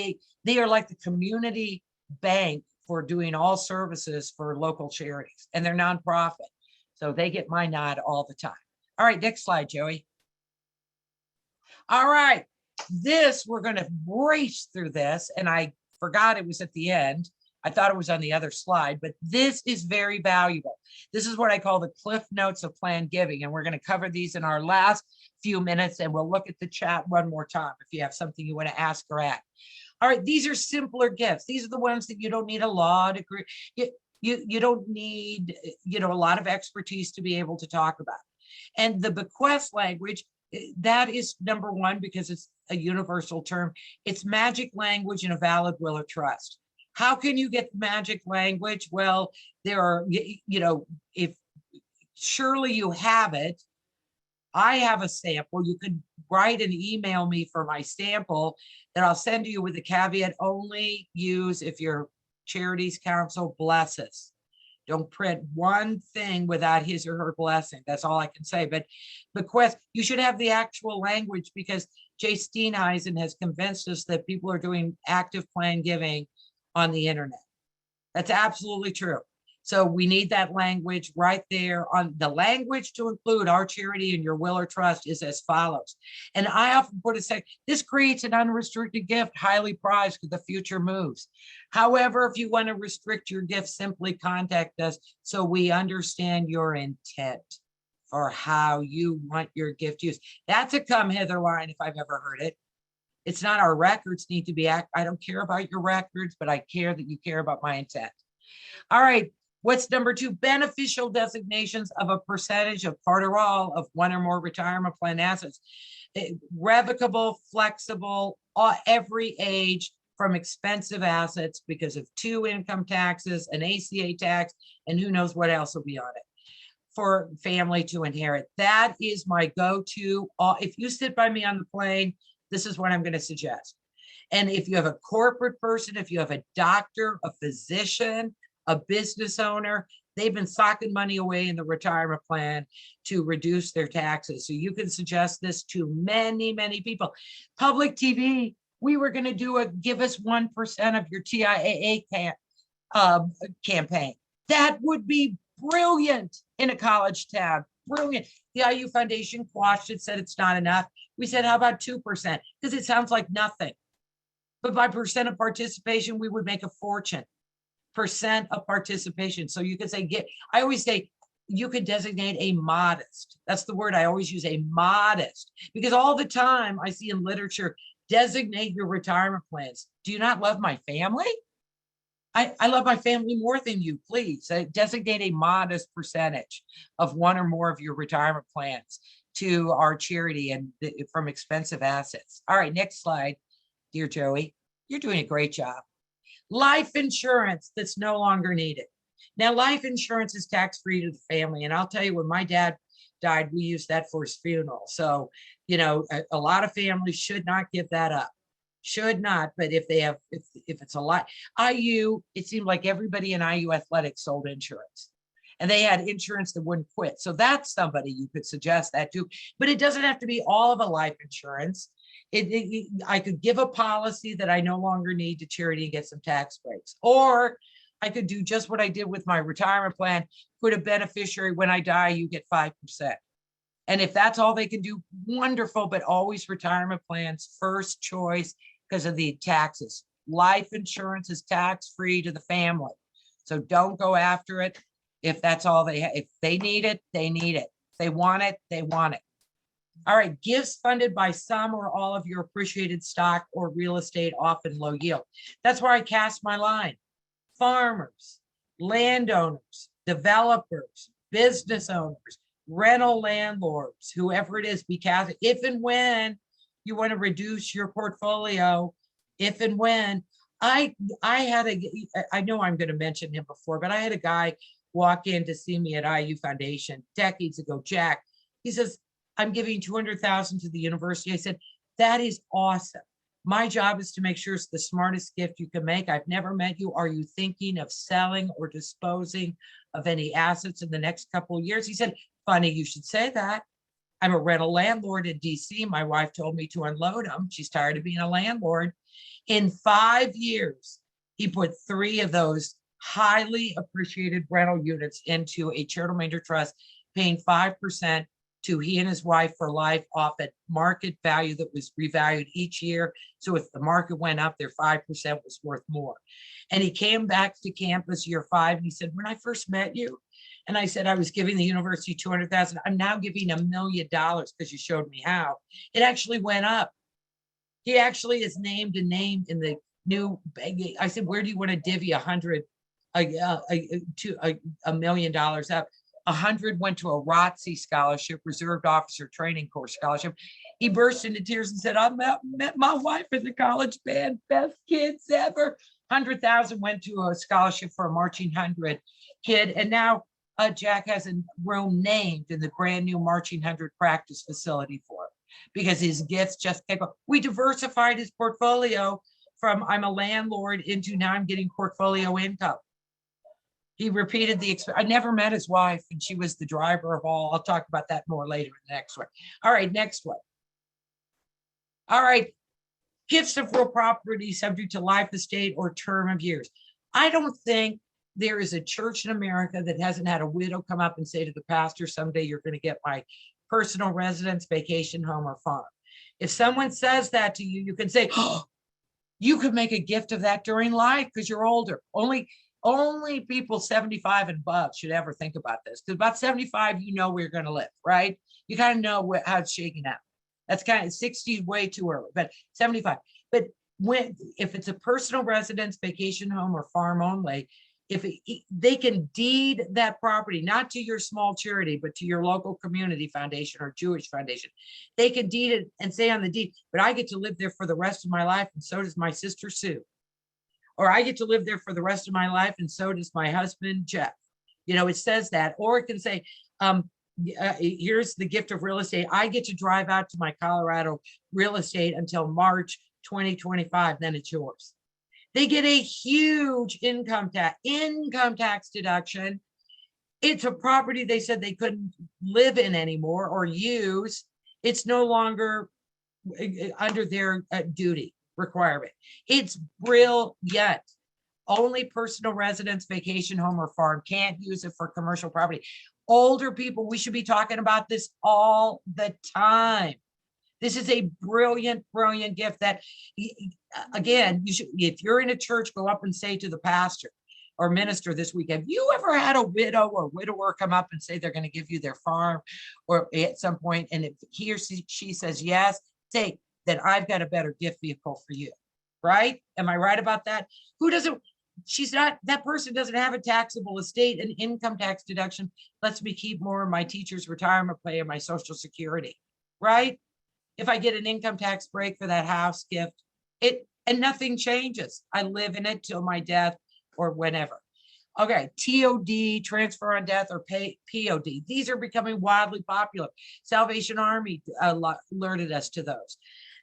they are like the community bank for doing all services for local charities, and they're nonprofit. So they get my nod all the time. All right, next slide, Joey. All right, we're going to race through this, and I forgot it was at the end. I thought it was on the other slide, but this is very valuable. This is what I call the Cliff Notes of Planned Giving, and we're going to cover these in our last few minutes, and we'll look at the chat one more time if you have something you want to ask or add. All right, these are simpler gifts. These are the ones that you don't need a law degree. You don't need, a lot of expertise to be able to talk about. And the bequest language, that is number one, because it's a universal term. It's magic language in a valid will or trust. How can you get magic language? Well, there are, if surely you have it. I have a sample. You could write and email me for my sample that I'll send to you with a caveat: only use if your charities council blesses. Don't print one thing without his or her blessing. That's all I can say. But bequest, you should have the actual language, because Jay Steenheisen has convinced us that people are doing active planned giving on the internet. That's absolutely true. So we need that language right there. On the language to include our charity in your will or trust is as follows. And I often put it, this creates an unrestricted gift, highly prized because the future moves. However, if you want to restrict your gift, simply contact us so we understand your intent or how you want your gift used. That's a come hither line if I've ever heard it. It's not our records need to be, I don't care about your records, but I care that you care about my intent. All right. What's number 2? Beneficial designations of a percentage of part or all of one or more retirement plan assets. Revocable, flexible, every age, from expensive assets because of 2 income taxes, an ACA tax, and who knows what else will be on it for family to inherit. That is my go-to. If you sit by me on the plane, this is what I'm going to suggest. And if you have a corporate person, if you have a doctor, a physician, a business owner, they've been socking money away in the retirement plan to reduce their taxes. So you can suggest this to many, many people. Public TV, we were going to do a give us 1% of your TIAA campaign. That would be brilliant in a college town. Brilliant. The IU Foundation quashed it, said it's not enough. We said, how about 2%? Because it sounds like nothing. But by percent of participation, we would make a fortune. Percent of participation. So you could say, I always say, you could designate a modest. That's the word I always use, a modest. Because all the time I see in literature, designate your retirement plans. Do you not love my family? I love my family more than you, please. Designate a modest percentage of one or more of your retirement plans to our charity and from expensive assets. All right, next slide, dear Joey. You're doing a great job. Life insurance that's no longer needed. Now, life insurance is tax-free to the family. And I'll tell you, when my dad died, we used that for his funeral. So, a lot of families should not give that up. Should not, but if they have, if it's a lot, IU, it seemed like everybody in IU athletics sold insurance. and they had insurance that wouldn't quit. So that's somebody you could suggest that to, but it doesn't have to be all of a life insurance. I could give a policy that I no longer need to charity and get some tax breaks, or I could do just what I did with my retirement plan, put a beneficiary, when I die, you get 5%. And if that's all they can do, wonderful, but always retirement plans first choice because of the taxes. Life insurance is tax-free to the family. So don't go after it if that's all they have. If they need it, they need it. If they want it, they want it. All right, gifts funded by some or all of your appreciated stock or real estate, often low yield. That's where I cast my line. Farmers, landowners, developers, business owners, rental landlords, whoever it is, be cast. If and when you want to reduce your portfolio, if and when I know I'm going to mention him before, but I had a guy walk in to see me at IU Foundation decades ago, Jack. He says, I'm giving 200,000 to the university. I said, that is awesome. My job is to make sure it's the smartest gift you can make. I've never met you. Are you thinking of selling or disposing of any assets in the next couple of years? He said, funny you should say that. I'm a rental landlord in DC. My wife told me to unload them. She's tired of being a landlord. In 5 years, he put 3 of those highly appreciated rental units into a charitable remainder trust, paying 5% to he and his wife for life off at market value that was revalued each year. So if the market went up, their 5% was worth more. And he came back to campus year 5 and he said, when I first met you, and I said, I was giving the university 200,000. I'm now giving $1 million because you showed me how. It actually went up. He actually is named a name in the new. I said, where do you want to divvy $100 million up? 100 went to a ROTC scholarship, Reserved Officer Training Corps scholarship. He burst into tears and said, I met my wife in the college band, best kids ever. 100,000 went to a scholarship for a marching 100 kid. And now Jack has a room named in the brand new marching 100 practice facility for him because his gifts just kept going. We diversified his portfolio from I'm a landlord into now I'm getting portfolio income. He repeated I never met his wife and she was the driver of all. I'll talk about that more later in the next one. All right, next one. All right, gifts of real property subject to life, estate, or term of years. I don't think there is a church in America that hasn't had a widow come up and say to the pastor, someday you're going to get my personal residence, vacation home, or farm. If someone says that to you, you can say, oh, you could make a gift of that during life because you're older. Only people 75 and above should ever think about this. Because about 75, you know where you're going to live, right? You kind of know how it's shaking out. That's kind of 60 way too early, but 75. But if it's a personal residence, vacation home, or farm only, they can deed that property, not to your small charity, but to your local community foundation or Jewish foundation. They can deed it and say on the deed, but I get to live there for the rest of my life, and so does my sister Sue. Or I get to live there for the rest of my life, and so does my husband, Jeff. You know, it says that. Or it can say, here's the gift of real estate. I get to drive out to my Colorado real estate until March 2025, then it's yours. They get a huge income tax deduction. It's a property they said they couldn't live in anymore or use. It's no longer under their duty requirement. It's brilliant. Only personal residence, vacation home, or farm. Can't use it for commercial property. Older people, we should be talking about this all the time. This is a brilliant, brilliant gift that, again, you should, if you're in a church, go up and say to the pastor or minister this week, have you ever had a widow or widower come up and say they're going to give you their farm or at some point? And if he or she says yes, say that I've got a better gift vehicle for you, right? Am I right about that? Who doesn't? That person doesn't have a taxable estate, an income tax deduction lets me keep more of my teacher's retirement pay and my Social Security, right? If I get an income tax break for that house gift, and nothing changes. I live in it till my death or whenever. Okay, TOD, transfer on death, or POD. These are becoming wildly popular. Salvation Army alerted us to those.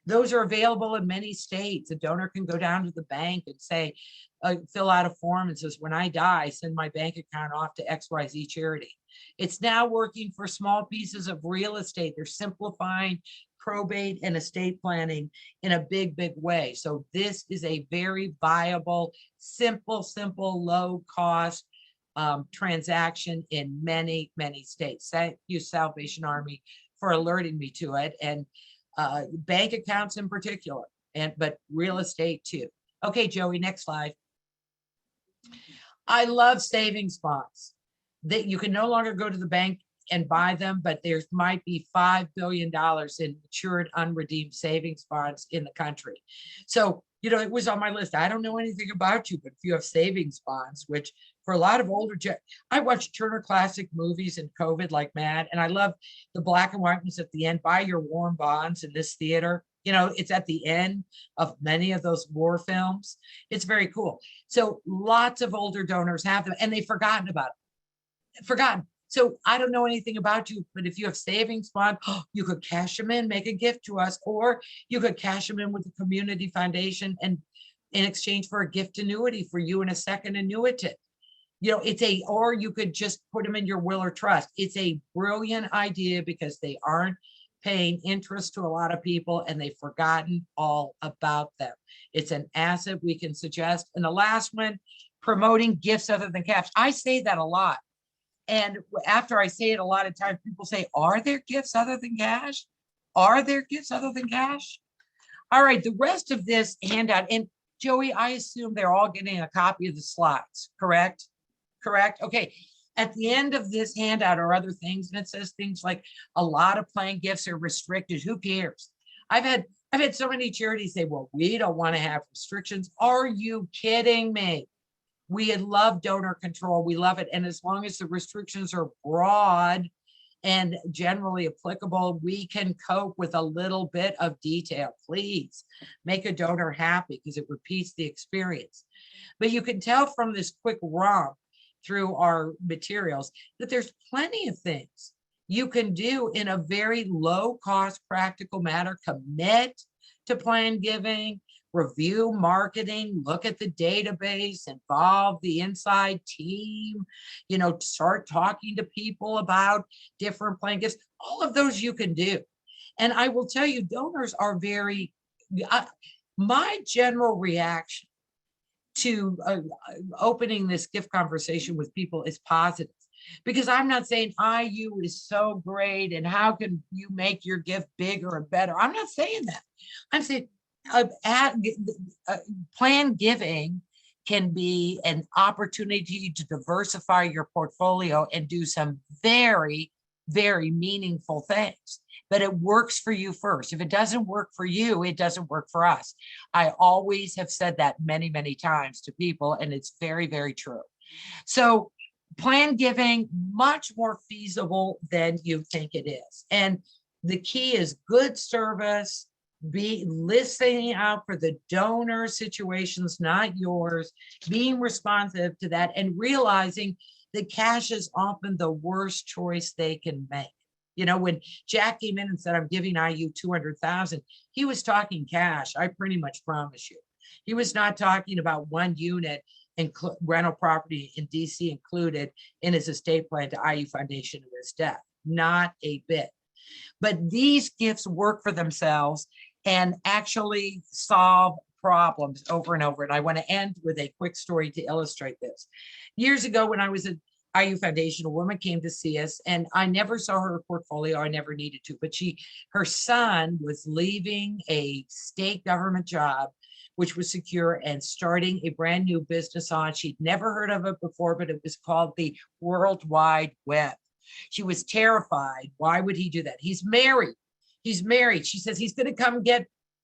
Those are available in many states. A donor can go down to the bank and say, fill out a form and says, when I die, send my bank account off to XYZ charity. It's now working for small pieces of real estate. They're simplifying probate and estate planning in a big, big way. So this is a very viable, simple, low cost transaction in many, many states. Thank you, Salvation Army, for alerting me to it, and bank accounts in particular, but real estate too. Okay, Joey, next slide. I love savings bonds. That you can no longer go to the bank and buy them, but there might be $5 billion in matured unredeemed savings bonds in the country. So, you know, it was on my list. I don't know anything about you, but if you have savings bonds, which for a lot of older, I watched Turner Classic movies in COVID like mad, and I love the black and white ones at the end. Buy your warm bonds in this theater. You know, it's at the end of many of those war films. It's very cool. So lots of older donors have them, and they've forgotten about it. Forgotten. So I don't know anything about you, but if you have savings bond, you could cash them in, make a gift to us, or you could cash them in with the community foundation and in exchange for a gift annuity for you and a second annuitant. You know, or you could just put them in your will or trust. It's a brilliant idea because they aren't paying interest to a lot of people and they've forgotten all about them. It's an asset we can suggest. And the last one, promoting gifts other than cash. I say that a lot. And after I say it a lot of times, people say, are there gifts other than cash? Are there gifts other than cash? All right, the rest of this handout, and Joey, I assume they're all getting a copy of the slides, correct? Correct? Okay. At the end of this handout are other things, and it says things like a lot of plan gifts are restricted. Who cares? I've had so many charities say, well, we don't want to have restrictions. Are you kidding me? We love donor control. We love it. And as long as the restrictions are broad and generally applicable, we can cope with a little bit of detail. Please make a donor happy because it repeats the experience. But you can tell from this quick romp through our materials that there's plenty of things you can do in a very low cost, practical manner. Commit to plan giving, review marketing, look at the database, involve the inside team, you know, start talking to people about different plan gifts. All of those you can do. And I will tell you, donors are very, my general reaction to opening this gift conversation with people is positive. Because I'm not saying IU is so great and how can you make your gift bigger and better. I'm not saying that. I'm saying plan giving can be an opportunity to diversify your portfolio and do some very, very meaningful things. But it works for you first. If it doesn't work for you, it doesn't work for us. I always have said that many, many times to people, and it's very, very true. So plan giving, much more feasible than you think it is. And the key is good service, be listening out for the donor situations, not yours, being responsive to that, and realizing that cash is often the worst choice they can make. You know, when Jack came in and said, I'm giving IU 200,000, he was talking cash. I pretty much promise you. He was not talking about one unit and rental property in DC included in his estate plan to IU Foundation of his death. Not a bit. But these gifts work for themselves and actually solve problems over and over. And I want to end with a quick story to illustrate this. Years ago, when I was at IU Foundation, a woman came to see us, and I never saw her portfolio. I never needed to, but her son was leaving a state government job, which was secure, and starting a brand new business on. She'd never heard of it before, but it was called the World Wide Web. She was terrified. Why would he do that? He's married. He's married. She says, he's going to come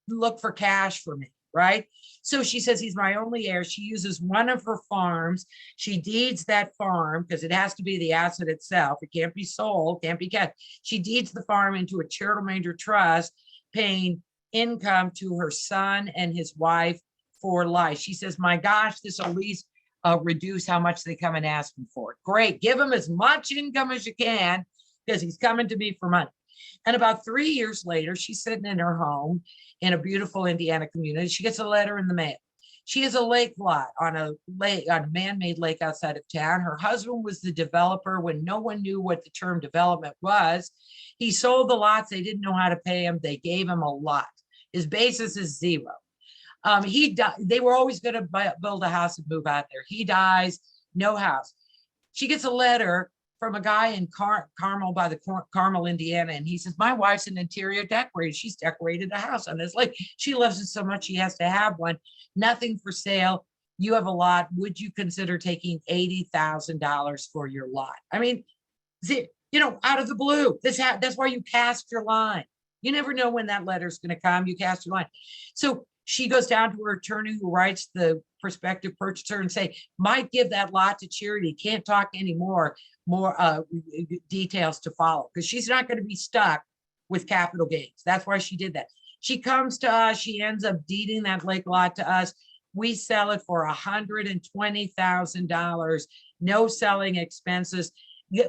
look for cash for me, right? So she says, he's my only heir. She uses one of her farms. She deeds that farm because it has to be the asset itself. It can't be sold, can't be kept. She deeds the farm into a charitable major trust, paying income to her son and his wife for life. She says, my gosh, this will at least reduce how much they come and ask him for. Great, give him as much income as you can because he's coming to me for money. And about 3 years later, she's sitting in her home in a beautiful Indiana community. She gets a letter in the mail. She has a lake lot on a man-made lake outside of town. Her husband was the developer when no one knew what the term development was. He sold the lots. They didn't know how to pay him. They gave him a lot. His basis is zero. He died. They were always going to build a house and move out there. He dies, no house. She gets a letter from a guy in Carmel by the Carmel, Indiana. And he says, my wife's an interior decorator. She's decorated a house on this lake. She loves it so much she has to have one. Nothing for sale. You have a lot. Would you consider taking $80,000 for your lot? I mean, out of the blue. That's why you cast your line. You never know when that letter's going to come. You cast your line. So she goes down to her attorney who writes the prospective purchaser and say, might give that lot to charity. Can't talk anymore. More details to follow, because she's not going to be stuck with capital gains. That's why she did that. She comes to us. She ends up deeding that lake lot to us. We sell it for $120,000. No selling expenses.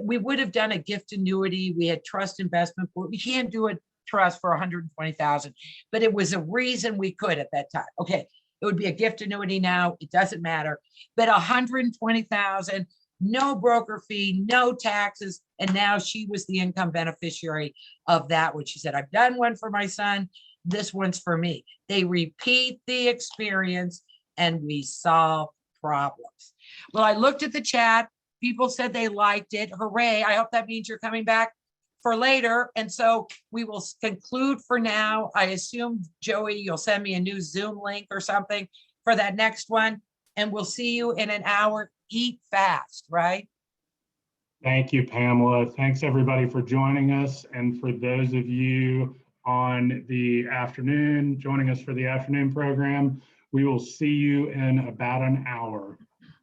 We would have done a gift annuity. We had trust investment. We can't do a trust for $120,000, but it was a reason we could at that time. Okay, it would be a gift annuity now. It doesn't matter. But $120,000. No broker fee, no taxes. And now she was the income beneficiary of that one. She said, I've done one for my son. This one's for me. They repeat the experience and we solve problems. Well, I looked at the chat. People said they liked it. Hooray. I hope that means you're coming back for later. And so we will conclude for now. I assume, Joey, you'll send me a new Zoom link or something for that next one. And we'll see you in an hour. Eat fast, right? Thank you, Pamela. Thanks everybody for joining us. And for those of you on the afternoon, joining us for the afternoon program, we will see you in about an hour.